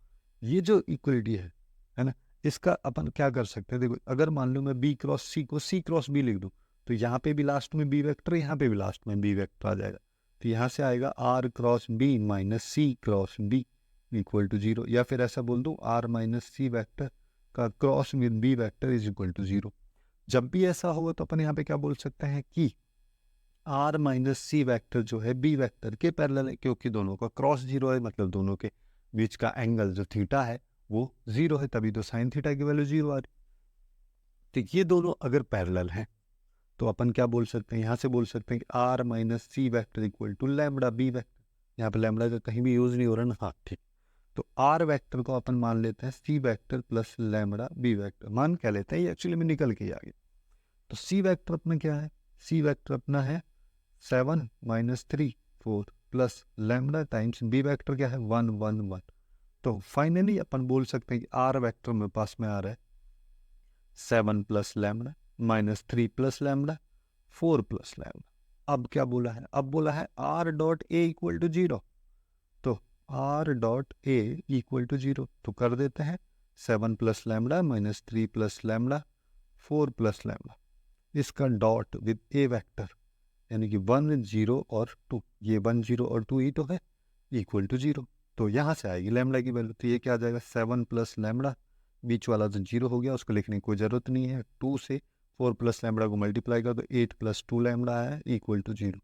ये जो इक्वलिटी है ना, इसका अपन क्या कर सकते हैं, देखो अगर मान लो मैं बी क्रॉस सी को सी क्रॉस बी लिख दूँ, तो यहाँ पे भी लास्ट में बी वेक्टर, यहाँ पे भी लास्ट में बी वेक्टर आ जाएगा। तो यहाँ से आएगा R cross B minus C cross B equal to 0, या फिर ऐसा बोल दूँ आर माइनस सी वैक्टर का cross with B vector is equal to 0। जब भी ऐसा होगा तो अपन यहाँ पे क्या बोल सकते हैं कि आर माइनस सी वैक्टर जो है बी वैक्टर के पैरेलल है, क्योंकि दोनों का क्रॉस 0 है, मतलब दोनों के बीच का एंगल जो थीटा है वो 0 है, तभी तो साइन थीटा की वैल्यू 0 आ रही। तो ये दोनों अगर पैरेलल हैं तो अपन क्या बोल सकते हैं, यहाँ से बोल सकते हैं कि R minus C vector equal to lambda B vector. यहाँ पे लैम्बडा का कहीं भी यूज़ नहीं हो रहा ना, हाँ ठीक। तो आर वेक्टर को अपन मान लेते हैं C vector plus lambda B vector, मान क्या लेते हैं, ये एक्चुअली में निकल के ही आ गया। तो सी वेक्टर अपना क्या है, सी वेक्टर अपना है 7 - 3 4 plus lambda times B vector क्या है 1 1 1, तो फाइनली अपन बोल सकते हैं कि आर वेक्टर मेरे पास में आ रहा है 7 plus lambda minus 3 plus lambda 4 plus lambda. अब क्या बोला है? अब बोला है R dot A equal to 0। तो R dot A equal to 0 तो कर देते हैं 7 plus lambda minus 3 plus lambda 4 plus lambda, इसका डॉट विद ए वेक्टर यानी कि 1 0 और 2, ये 1 0 और 2 ही तो है, इक्वल टू 0। तो यहाँ से आएगी लैम्डा की वैल्यू, तो ये क्या आ जाएगा 7 प्लस लैम्डा, बीच वाला तो 0 हो गया, उसको लिखने की कोई ज़रूरत नहीं है। 2 से 4 प्लस लैम्डा को मल्टीप्लाई कर तो 8 प्लस 2 लैम्डा आया इक्वल टू 0।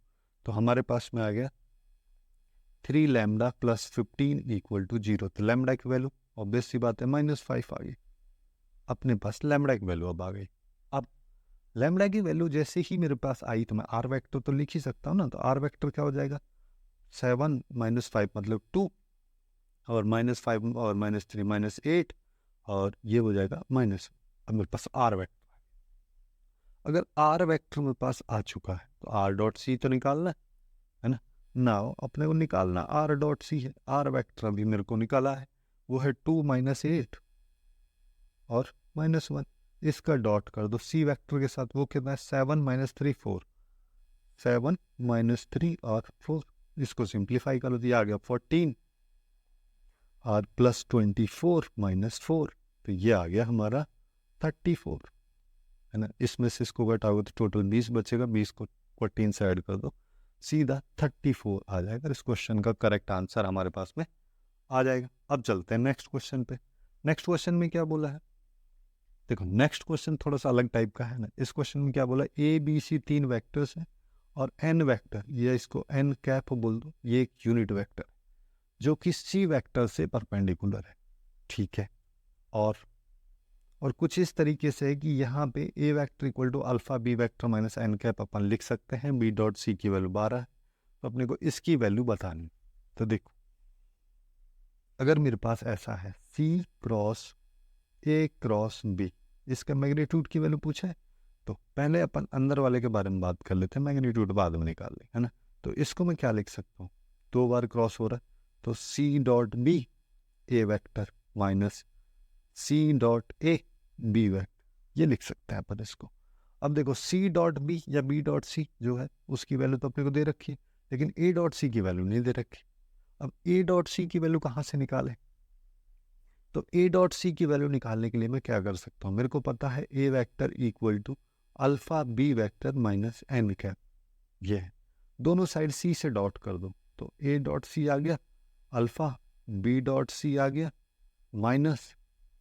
तो हमारे पास में आ गया 3 लैम्डा प्लस 15 इक्वल टू 0। तो लैम्डा की वैल्यू ऑब्वियस सी बात है -5 आ गई। अपने पास लैम्डा की वैल्यू अब आ गई। अब लैम्डा की वैल्यू जैसे ही मेरे पास आई तो मैं आर वेक्टर तो लिख ही सकता हूँ ना। तो आर वेक्टर क्या हो जाएगा 7 -5 मतलब 2 और -5 और -3 -8 और ये हो जाएगा माइनस। अब मेरे पास आर वेक्टर, अगर आर वेक्टर मेरे पास आ चुका है तो आर डॉट सी तो निकालना है ना। नाउ अपने को निकालना आर डॉट सी है। आर वेक्टर अभी मेरे को निकाला है, वो है 2 -8 और -1, इसका डॉट कर दो सी वेक्टर के साथ। वो कितना है 7 -3 4, 7 -3 और 4, इसको सिंप्लीफाई कर लो, दिया आ गया 14 और प्लस 24 -4, तो ये आ गया हमारा 34, है ना। इसमें से इसको घटाओगे तो टोटल 20 बचेगा, 20 को 14 से ऐड कर दो, सीधा 34 आ जाएगा। इस क्वेश्चन का करेक्ट आंसर हमारे पास में आ जाएगा। अब चलते हैं नेक्स्ट क्वेश्चन पे। नेक्स्ट क्वेश्चन में क्या बोला है, देखो नेक्स्ट क्वेश्चन थोड़ा सा अलग टाइप का है ना। इस क्वेश्चन में क्या बोला, ए बी सी 3 वेक्टर्स हैं और एन वेक्टर, या इसको एन कैप बोल दो, ये एक यूनिट वेक्टर जो कि सी वेक्टर से परपेंडिकुलर है, ठीक है। और कुछ इस तरीके से है कि यहाँ पे A vector equal to alpha B vector minus N cap अपन लिख सकते हैं। बी डॉट सी की वैल्यू 12 है, तो अपने को इसकी वैल्यू बतानी। तो देखो अगर मेरे पास ऐसा है सी क्रॉस ए क्रॉस बी, इसका मैग्नीट्यूड की वैल्यू पूछा है, तो पहले अपन अंदर वाले के बारे में बात कर लेते हैं, मैग्नीट्यूड बाद में निकाल लें, है ना। तो इसको मैं क्या लिख सकता हूँ, 2 बार क्रॉस हो रहा है, तो C dot B A vector minus C dot A B vector, ये लिख सकते हैं अपन इसको। अब देखो सी डॉट बी या बी डॉट सी जो है उसकी वैल्यू तो अपने को दे रखी है, लेकिन ए डॉट सी की वैल्यू नहीं दे रखी। अब ए डॉट सी की वैल्यू कहाँ से निकालें, तो ए डॉट सी की वैल्यू निकालने के लिए मैं क्या कर सकता हूँ, मेरे को पता है A vector equal to alpha B vector minus N cap, ये है। दोनों साइड सी से डॉट कर दो, तो ए डॉट सी आ गया अल्फा, बी डॉट सी आ गया minus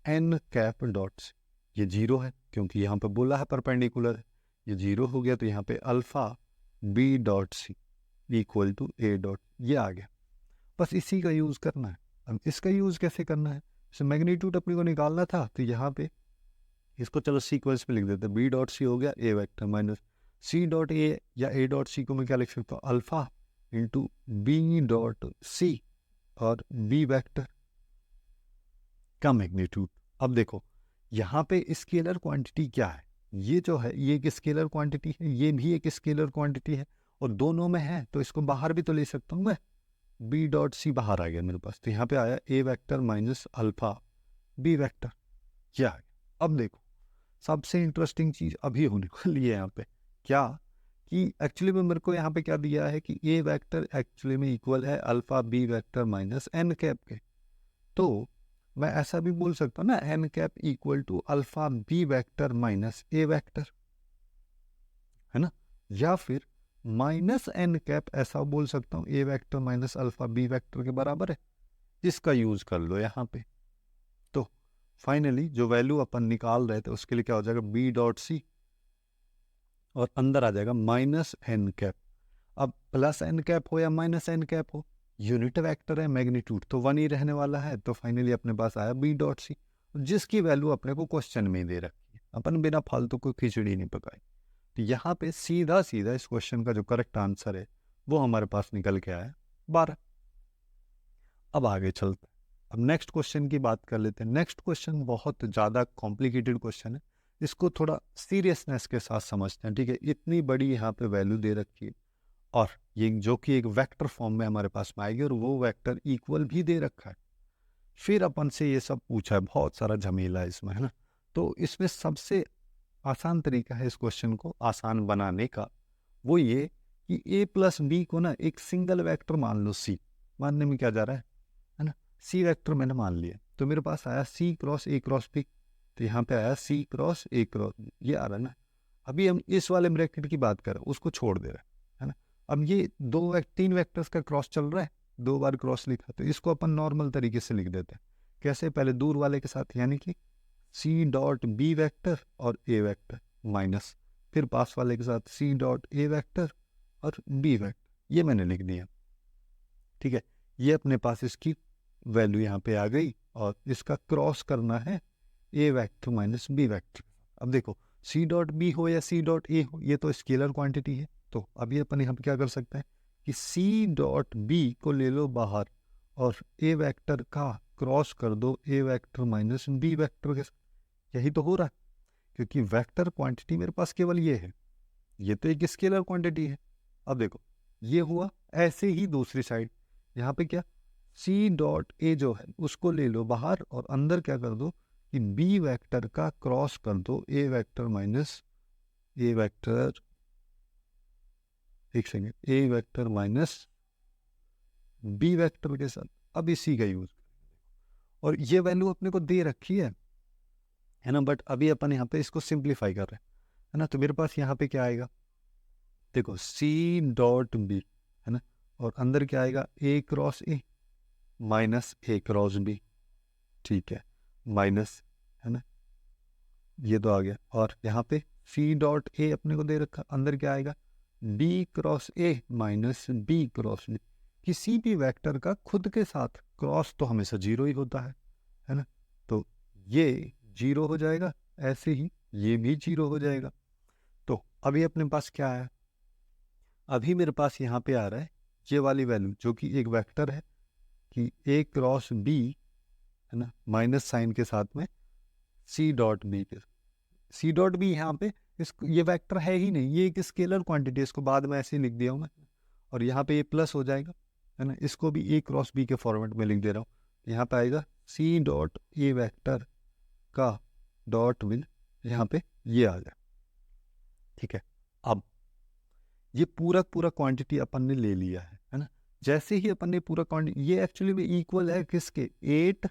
N cap dot C, ये 0 है क्योंकि यहाँ पे बोला है परपेंडिकुलर है, ये 0 हो गया। तो यहाँ पे alpha B dot C equal to A dot, ये आ गया। बस इसी का यूज़ करना है। अब इसका यूज़ कैसे करना है, जैसे मैग्नीट्यूड अपने को निकालना था, तो यहाँ पे इसको चलो सीक्वेंस में लिख देते हैं। बी डॉट सी हो गया A vector minus C dot A या ए डॉट सी को मैं क्या लिख सकता हूँ, alpha into B dot C और बी वेक्टर का मैग्नीट्यूड। अब देखो यहाँ पे स्केलर क्वांटिटी क्या है, ये जो है ये एक स्केलर क्वांटिटी है, ये भी एक स्केलर क्वांटिटी है, और दोनों में है तो इसको बाहर भी तो ले सकता हूँ मैं। बी डॉट सी बाहर आ गया मेरे पास, तो यहाँ पे आया A vector minus alpha B vector, क्या है। अब देखो सबसे इंटरेस्टिंग चीज अभी होने वाली है यहाँ पे, क्या कि एक्चुअली में मेरे को यहाँ पे क्या दिया है कि ए वेक्टर एक्चुअली में इक्वल है alpha B vector minus N cap के। तो मैं ऐसा भी बोल सकता हूँ ना, N cap equal to alpha B vector minus A vector, है ना। या फिर माइनस एन कैप ऐसा बोल सकता हूँ A vector minus alpha B vector के बराबर है, इसका यूज कर लो यहाँ पे। तो फाइनली जो वैल्यू अपन निकाल रहे थे उसके लिए क्या हो जाएगा, बी डॉट सी और अंदर आ जाएगा माइनस एन कैप। अब प्लस एन कैप हो या माइनस एन कैप हो, यूनिट वेक्टर है, मैग्नीट्यूड तो 1 ही रहने वाला है। तो फाइनली अपने पास आया बी डॉट सी, जिसकी वैल्यू अपने को क्वेश्चन में ही दे रखी है, अपन बिना फालतू को खिचड़ी नहीं पकाई। तो यहाँ पे सीधा सीधा इस क्वेश्चन का जो करेक्ट आंसर है वो हमारे पास निकल के आया 12। अब आगे चलते हैं, अब नेक्स्ट क्वेश्चन की बात कर लेते हैं। नेक्स्ट क्वेश्चन बहुत ज़्यादा कॉम्प्लिकेटेड क्वेश्चन है, इसको थोड़ा सीरियसनेस के साथ समझते हैं, ठीक है। इतनी बड़ी यहाँ पे वैल्यू दे रखी है और ये जो कि एक वेक्टर फॉर्म में हमारे पास में आएगी, और वो वेक्टर इक्वल भी दे रखा है। फिर अपन से ये सब पूछा है, बहुत सारा झमेला है इसमें, है ना। तो इसमें सबसे आसान तरीका है इस क्वेश्चन को आसान बनाने का, वो ये कि ए प्लस बी को ना एक सिंगल वेक्टर मान लो, सी मानने में क्या जा रहा है ना। सी वेक्टर मैंने मान लिया, तो मेरे पास आया सी क्रॉस ए क्रॉस बी, तो यहाँ पे आया सी क्रॉस ए क्रॉस बी, ये आ रहा है ना। अभी हम इस वाले ब्रैकेट की बात कर रहे हैं, उसको छोड़ दे रहे हैं, है ना। अब ये तीन वेक्टर्स का क्रॉस चल रहा है, 2 बार क्रॉस लिखा, तो इसको अपन नॉर्मल तरीके से लिख देते हैं। कैसे? पहले दूर वाले के साथ, यानी कि सी डॉट बी वेक्टर और ए वेक्टर माइनस, फिर पास वाले के साथ सी डॉट ए वेक्टर और बी वेक्टर, ये मैंने लिख दिया। ठीक है, ये अपने पास इसकी वैल्यू यहाँ पे आ गई, और इसका क्रॉस करना है A vector minus B vector. अब देखो, सी डॉट बी हो या सी डॉट ए हो, ये तो स्केलर क्वांटिटी है, तो अभी अपन यहाँ पे क्या कर सकते हैं कि सी डॉट बी को ले लो बाहर, और ए वेक्टर का क्रॉस कर दो ए वेक्टर माइनस बी वेक्टर के साथ। यही तो हो रहा है, क्योंकि वेक्टर क्वांटिटी मेरे पास केवल ये है, ये तो एक स्केलर क्वांटिटी है। अब देखो, ये हुआ। ऐसे ही दूसरी साइड, यहाँ पे क्या, सी डॉट ए जो है उसको ले लो बाहर, और अंदर क्या कर दो कि बी वेक्टर का क्रॉस कर दो ए वेक्टर माइनस ए वेक्टर, एक सेकेंड, ए वेक्टर माइनस बी वेक्टर के साथ। अब इसी का यूज, और ये वैल्यू अपने को दे रखी है ना, बट अभी अपन यहाँ पे इसको सिंप्लीफाई कर रहे हैं, है ना। तो मेरे पास यहाँ पे क्या आएगा, देखो सी डॉट बी, है ना, और अंदर क्या आएगा, A cross A minus A cross B, ठीक है, माइनस, है ना, ये तो आ गया। और यहाँ पे सी डॉट ए अपने को दे रखा, अंदर क्या आएगा, B cross A minus B cross B. किसी भी वेक्टर का खुद के साथ क्रॉस तो हमेशा जीरो ही होता है ना। तो ये जीरो हो जाएगा, ऐसे ही ये भी जीरो हो जाएगा। तो अभी अपने पास क्या है, अभी मेरे पास यहाँ पे आ रहा है ये वाली वैल्यू, जो कि एक वेक्टर है कि ए क्रॉस बी, है ना, माइनस साइन के साथ में सी डॉट बी के, सी डॉट बी यहाँ पे ये वेक्टर है ही नहीं, ये एक स्केलर क्वांटिटी है, इसको बाद में ऐसे ही लिख दिया हूँ मैं, और यहाँ पे ये प्लस हो जाएगा, है ना। इसको भी ए क्रॉस बी के फॉर्मेट में लिख दे रहा हूँ। यहाँ पे आएगा सी डॉट ए वेक्टर का डॉट विल, यहाँ पे ये आ जाए, ठीक है। अब ये पूरा क्वांटिटी अपन ने ले लिया है ना। जैसे ही अपन ने पूरा क्वांटिटी, ये एक्चुअली में इक्वल है किसके, 8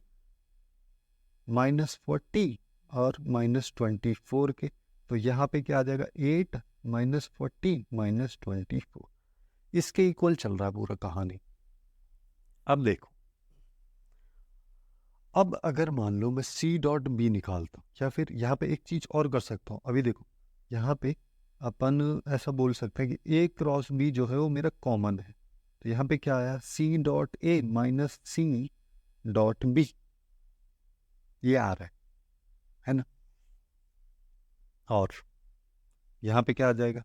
माइनस 40 और माइनस 24 के। तो यहाँ पे क्या आ जाएगा, 8 माइनस 40 माइनस 24, इसके इक्वल चल रहा है पूरा कहानी। अब देखो, अब अगर मान लो मैं सी डॉट बी निकालता हूँ, या फिर यहाँ पे एक चीज और कर सकता हूँ। अभी देखो, यहाँ पे अपन ऐसा बोल सकते हैं कि ए क्रॉस बी जो है वो मेरा कॉमन है, तो यहाँ पे क्या आया, C dot A minus C dot B, ये आ रहा है ना। और यहाँ पे क्या आ जाएगा,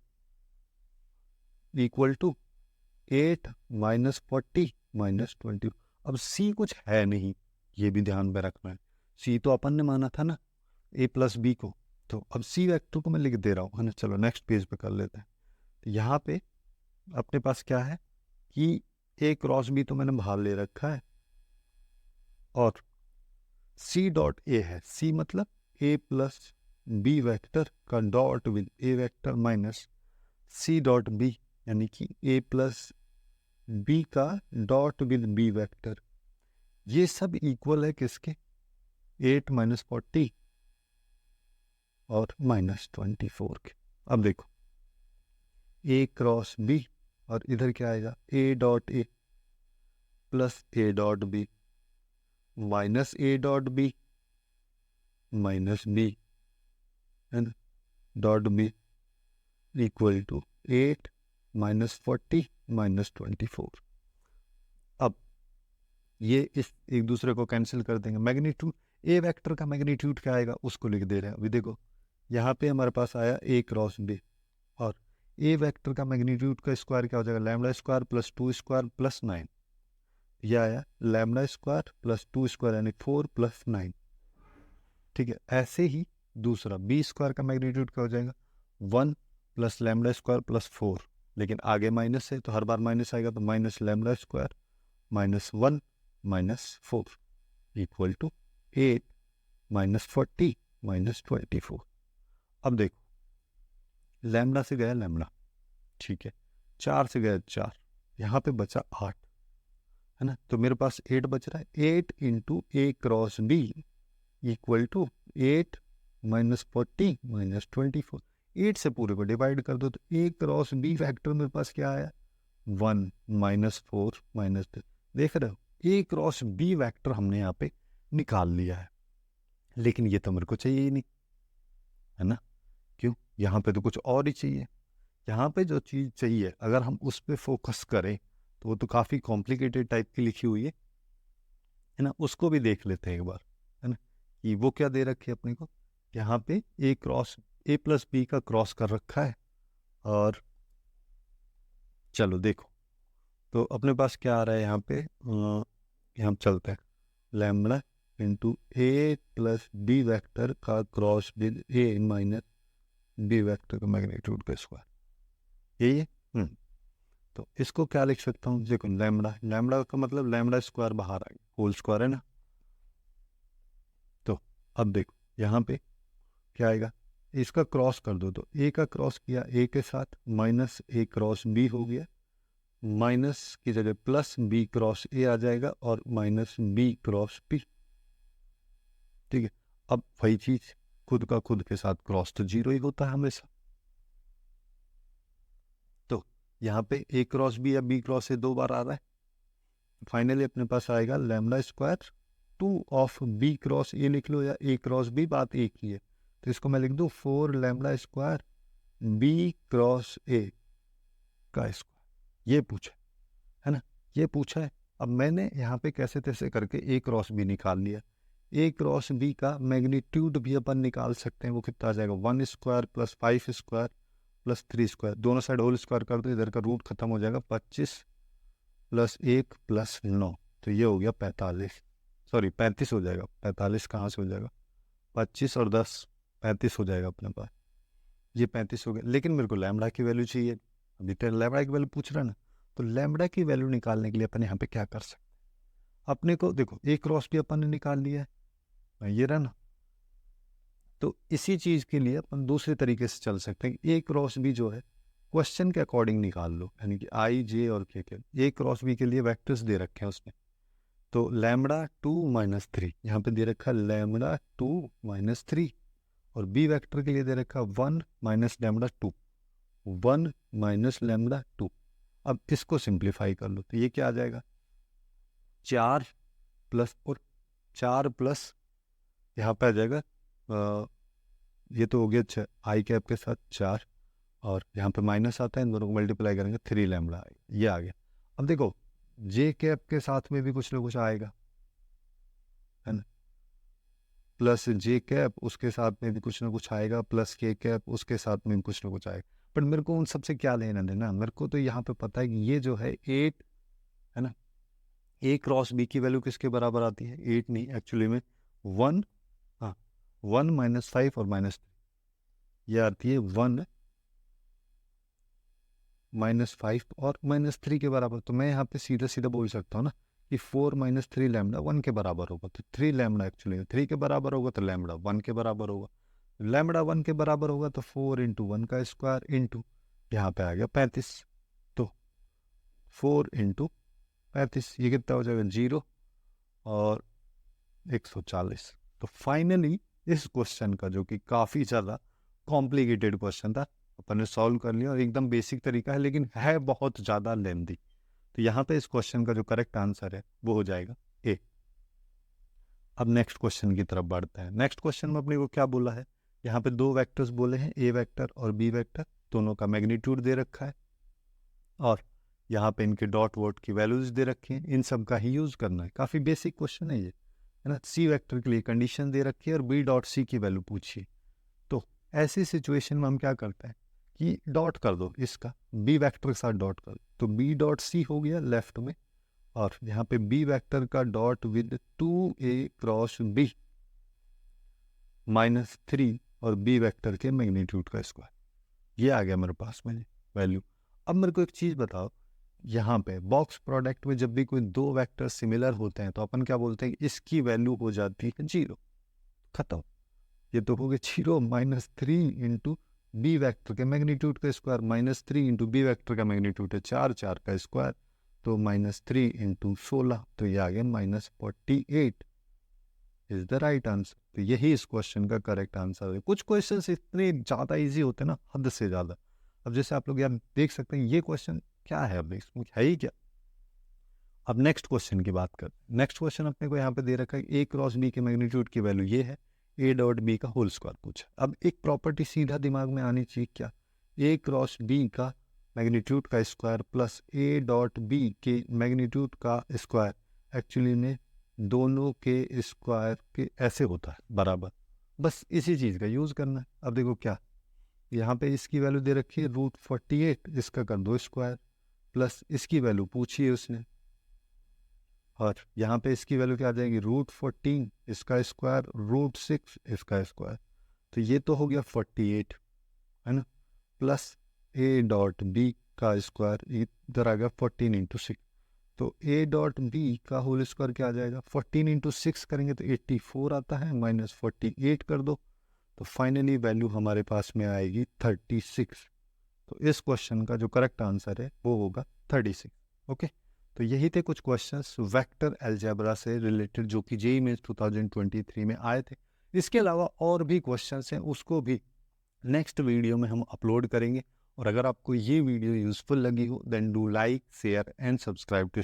इक्वल टू 8 माइनस 40 माइनस 20। अब सी कुछ है नहीं, ये भी ध्यान में रखना है। सी तो अपन ने माना था ना ए प्लस बी को, तो अब सी वेक्टर को मैं लिख दे रहा हूँ, है ना। चलो नेक्स्ट पेज पे कर लेते हैं। तो यहाँ पे अपने पास क्या है कि ए क्रॉस बी तो मैंने बाहर ले रखा है, और सी डॉट ए है, सी मतलब ए प्लस बी वेक्टर का dot with A vector minus C dot B, यानी कि ए प्लस बी का डॉट विद बी वेक्टर। ये सब इक्वल है किसके, 8 माइनस 40 और माइनस 24 के। अब देखो, ए क्रॉस बी, और इधर क्या आएगा, A dot A plus A dot B minus A dot B minus B, है ना, dot B equal to 8 minus 40 minus 24। अब ये इस एक दूसरे को कैंसिल कर देंगे। मैग्नीट्यूड, ए वेक्टर का मैग्नीट्यूड क्या आएगा उसको लिख दे रहे हैं। अभी देखो, यहाँ पे हमारे पास आया ए क्रॉस बी, और ए वेक्टर का मैग्नीट्यूड का स्क्वायर क्या हो जाएगा, lambda square plus 2 square plus 9, ये आया लैम्डा स्क्वायर प्लस 2 स्क्वायर यानी 4 प्लस 9, ठीक है। ऐसे ही दूसरा बी स्क्वायर का मैग्नीट्यूड क्या हो जाएगा, 1 प्लस लैम्डा स्क्वायर प्लस 4, लेकिन आगे माइनस है तो हर बार माइनस आएगा, तो minus lambda square minus 1 minus 4, equal to 8 minus 40 minus 24। अब देखो लैम्डा से गया लैम्डा, ठीक है, 4 से गया 4, यहाँ पे बचा 8, है ना, तो मेरे पास 8 बच रहा है। 8 into A cross B equal to 8 minus 40 minus 24। 8 से पूरे को डिवाइड कर दो तो ए क्रॉस बी फैक्टर मेरे पास क्या आया, 1 माइनस 4 माइनस 3। देख रहे हो, ए क्रॉस बी वैक्टर हमने यहाँ पे निकाल लिया है, लेकिन ये तो मेरे को चाहिए ही नहीं, है ना, क्यों, यहाँ पे तो कुछ और ही चाहिए। यहाँ पे जो चीज़ चाहिए अगर हम उस पर फोकस करें तो वो तो काफ़ी कॉम्प्लिकेटेड टाइप की लिखी हुई है ना, उसको भी देख लेते हैं एक बार, है ना, कि वो क्या दे रखी है अपने को। यहाँ पे A cross A plus B का क्रॉस कर रखा है, और चलो देखो तो अपने पास क्या आ रहा है यहाँ पे, यहाँ चलते हैं, lambda into A plus B vector का cross with A minus B vector का मैग्नीट्यूड का स्क्वायर, यही है। तो इसको क्या लिख सकता हूँ, देखो लैम्बडा, लैम्बडा का मतलब लैम्बडा स्क्वायर बाहर आ गया, होल स्क्वायर है ना। तो अब देखो यहाँ पे क्या आएगा, इसका क्रॉस कर दो तो ए का क्रॉस किया ए के साथ, माइनस ए क्रॉस बी हो गया, माइनस की जगह प्लस बी क्रॉस ए आ जाएगा और माइनस बी क्रॉस बी, ठीक है। अब वही चीज खुद का खुद के साथ क्रॉस तो जीरो ही होता है हमेशा, तो यहाँ पे ए क्रॉस बी या बी क्रॉस ए 2 बार आ रहा है, फाइनली अपने पास आएगा lambda square 2 of B cross A लिख लो या ए क्रॉस बी, बात एक ही है, तो इसको मैं लिख दूँ 4 lambda square B cross A का स्क्वायर। ये पूछा है ना, ये पूछा है। अब मैंने यहाँ पे कैसे तैसे करके ए क्रॉस बी निकाल लिया, ए क्रॉस बी का मैग्नीट्यूड भी अपन निकाल सकते हैं, वो कितना आ जाएगा 1 square plus 5 square plus 3 square, दोनों साइड होल स्क्वायर कर दो, इधर का रूट खत्म हो जाएगा, 25 प्लस 1 प्लस 9, तो ये हो गया 45, सॉरी 35 हो जाएगा, 45 कहाँ से हो जाएगा, 25 और 10 35 हो जाएगा अपने पास, ये 35 हो गया। लेकिन मेरे को लैम्बडा की वैल्यू चाहिए, अभी तो लैम्बडा की वैल्यू पूछ रहा है ना, तो लैम्बडा की वैल्यू निकालने के लिए अपन यहाँ पे क्या कर सकते हैं, अपने को देखो ए क्रॉस भी अपन ने निकाल लिया है, ये रहा ना, तो इसी चीज़ के लिए अपन दूसरे तरीके से चल सकते हैं, ए क्रॉस बी जो है क्वेश्चन के अकॉर्डिंग निकाल लो, यानी कि आई जे और के ए क्रॉस बी के लिए वेक्टर्स दे रखे हैं उसमें, तो लैम्बडा 2 माइनस 3 यहाँ पे दे रखा है, लैम्बडा 2 माइनस 3, और बी वेक्टर के लिए दे रखा 1 माइनस लैम्बडा 2, 1 माइनस लैम्बडा 2। अब इसको सिंप्लीफाई कर लो तो ये क्या आ जाएगा, 4 प्लस, और 4 प्लस यहाँ पे आ जाएगा ये तो हो गया 6 आई कैप के साथ 4, और यहाँ पे माइनस आता है, इन दोनों को मल्टीप्लाई करेंगे 3 लैम्बडा आएगा, ये आ गया। अब देखो जे कैप के साथ में भी कुछ ना कुछ आएगा, है ना, प्लस जे कैप उसके साथ में भी कुछ ना कुछ आएगा, प्लस के कैप उसके साथ में भी कुछ ना कुछ आएगा, पर मेरे को उन सबसे क्या लेना देना, मेरे को तो यहाँ पे पता है कि ये जो है 8, है ना, ए क्रॉस बी की वैल्यू किसके बराबर आती है, 8 नहीं एक्चुअली में 1, हाँ 1 माइनस 5 और माइनस 3, ये आती है 1 माइनस 5 और माइनस 3 के बराबर, तो मैं यहाँ पे सीधा सीधा बोल सकता हूँ ना कि 4 माइनस 3 लैम्बडा 1 के बराबर होगा, तो 3 लैम्बडा एक्चुअली 3 के बराबर होगा, तो लैम्बडा 1 के बराबर होगा, लैम्बडा 1 के बराबर होगा तो 4 इंटू 1 का स्क्वायर इंटू यहाँ पे आ गया 35, तो 4 इंटू 35 ये कितना हो जाएगा 0 और 140। तो फाइनली इस क्वेश्चन का, जो कि काफ़ी ज़्यादा कॉम्प्लिकेटेड क्वेश्चन था, अपन ने सॉल्व कर लिया, और एकदम बेसिक तरीका है लेकिन है बहुत ज़्यादा लेंदी, तो यहाँ पे इस क्वेश्चन का जो करेक्ट आंसर है वो हो जाएगा ए। अब नेक्स्ट क्वेश्चन की तरफ बढ़ते हैं। नेक्स्ट क्वेश्चन में अपने को क्या बोला है, यहाँ पे 2 वेक्टर्स बोले हैं, ए वेक्टर और बी वेक्टर, दोनों का मैग्नीट्यूड दे रखा है, और यहाँ पे इनके डॉट वॉट की वैल्यूज दे रखी हैं, इन सब का ही यूज़ करना है, काफ़ी बेसिक क्वेश्चन है ये, है ना। सी वेक्टर के लिए कंडीशन दे रखी है और बी डॉट सी की वैल्यू पूछिए, तो ऐसी सिचुएशन में हम क्या करते हैं कि डॉट कर दो, इसका बी वेक्टर के साथ डॉट कर दो, तो बी डॉट सी हो गया लेफ्ट में, और यहाँ पे बी वेक्टर का dot with 2a cross B minus 3 और बी वेक्टर के मैग्नीट्यूड का स्क्वायर, ये आ गया मेरे पास में वैल्यू। अब मेरे को एक चीज़ बताओ, यहाँ पे बॉक्स प्रोडक्ट में जब भी कोई दो वेक्टर सिमिलर होते हैं तो अपन क्या बोलते हैं, इसकी वैल्यू हो जाती है 0, खत्म। ये तो हो गया 0 -3 इंटू बी वैक्टर के मैग्नीट्यूड का स्क्वायर, -3 इंटू बी वैक्टर का मैग्नीट्यूड है 4, 4 का स्क्वायर तो -3 इंटू 16, तो ये आ गया -48 इज द राइट आंसर। तो यही इस क्वेश्चन का करेक्ट आंसर है। कुछ क्वेश्चंस इतने ज़्यादा इजी होते हैं ना, हद से ज़्यादा। अब जैसे आप लोग यहाँ देख सकते हैं ये क्वेश्चन क्या है, अब इसमें है ही क्या। अब नेक्स्ट क्वेश्चन की बात करते हैं। नेक्स्ट क्वेश्चन अपने को यहाँ पे दे रखा है ए क्रॉस बी के मैग्नीट्यूड की वैल्यू ये है, ए डॉट बी का होल स्क्वायर पूछा। अब एक प्रॉपर्टी सीधा दिमाग में आनी चाहिए, क्या, ए क्रॉस बी का मैग्नीट्यूड का square plus A dot B के मैग्नीट्यूड का स्क्वायर एक्चुअली में दोनों के स्क्वायर के ऐसे होता है बराबर। बस इसी चीज़ का यूज़ करना है। अब देखो क्या, यहाँ पे इसकी वैल्यू दे रखी है √48, इसका कर दो स्क्वायर, प्लस इसकी वैल्यू पूछी है उसने, और यहाँ पे इसकी वैल्यू क्या आ जाएगी √14, इसका स्क्वायर √6, इसका स्क्वायर, तो ये तो हो गया 48 है ना, प्लस ए डॉट बी का स्क्वायर इधर आ गया 14 इंटू 6, तो ए डॉट बी का होल स्क्वायर क्या आ जाएगा, 14 इंटू 6 करेंगे तो 84 आता है, -48 कर दो तो फाइनली वैल्यू हमारे पास में आएगी 36। तो इस क्वेश्चन का जो करेक्ट आंसर है वो होगा 36। ओके, तो यही थे कुछ क्वेश्चंस वेक्टर अलजेब्रा से रिलेटेड जो कि जेईई मेंस 2023 में आए थे। इसके अलावा और भी क्वेश्चंस हैं, उसको भी नेक्स्ट वीडियो में हम अपलोड करेंगे। और अगर आपको ये वीडियो यूजफुल लगी हो then do like, share and subscribe to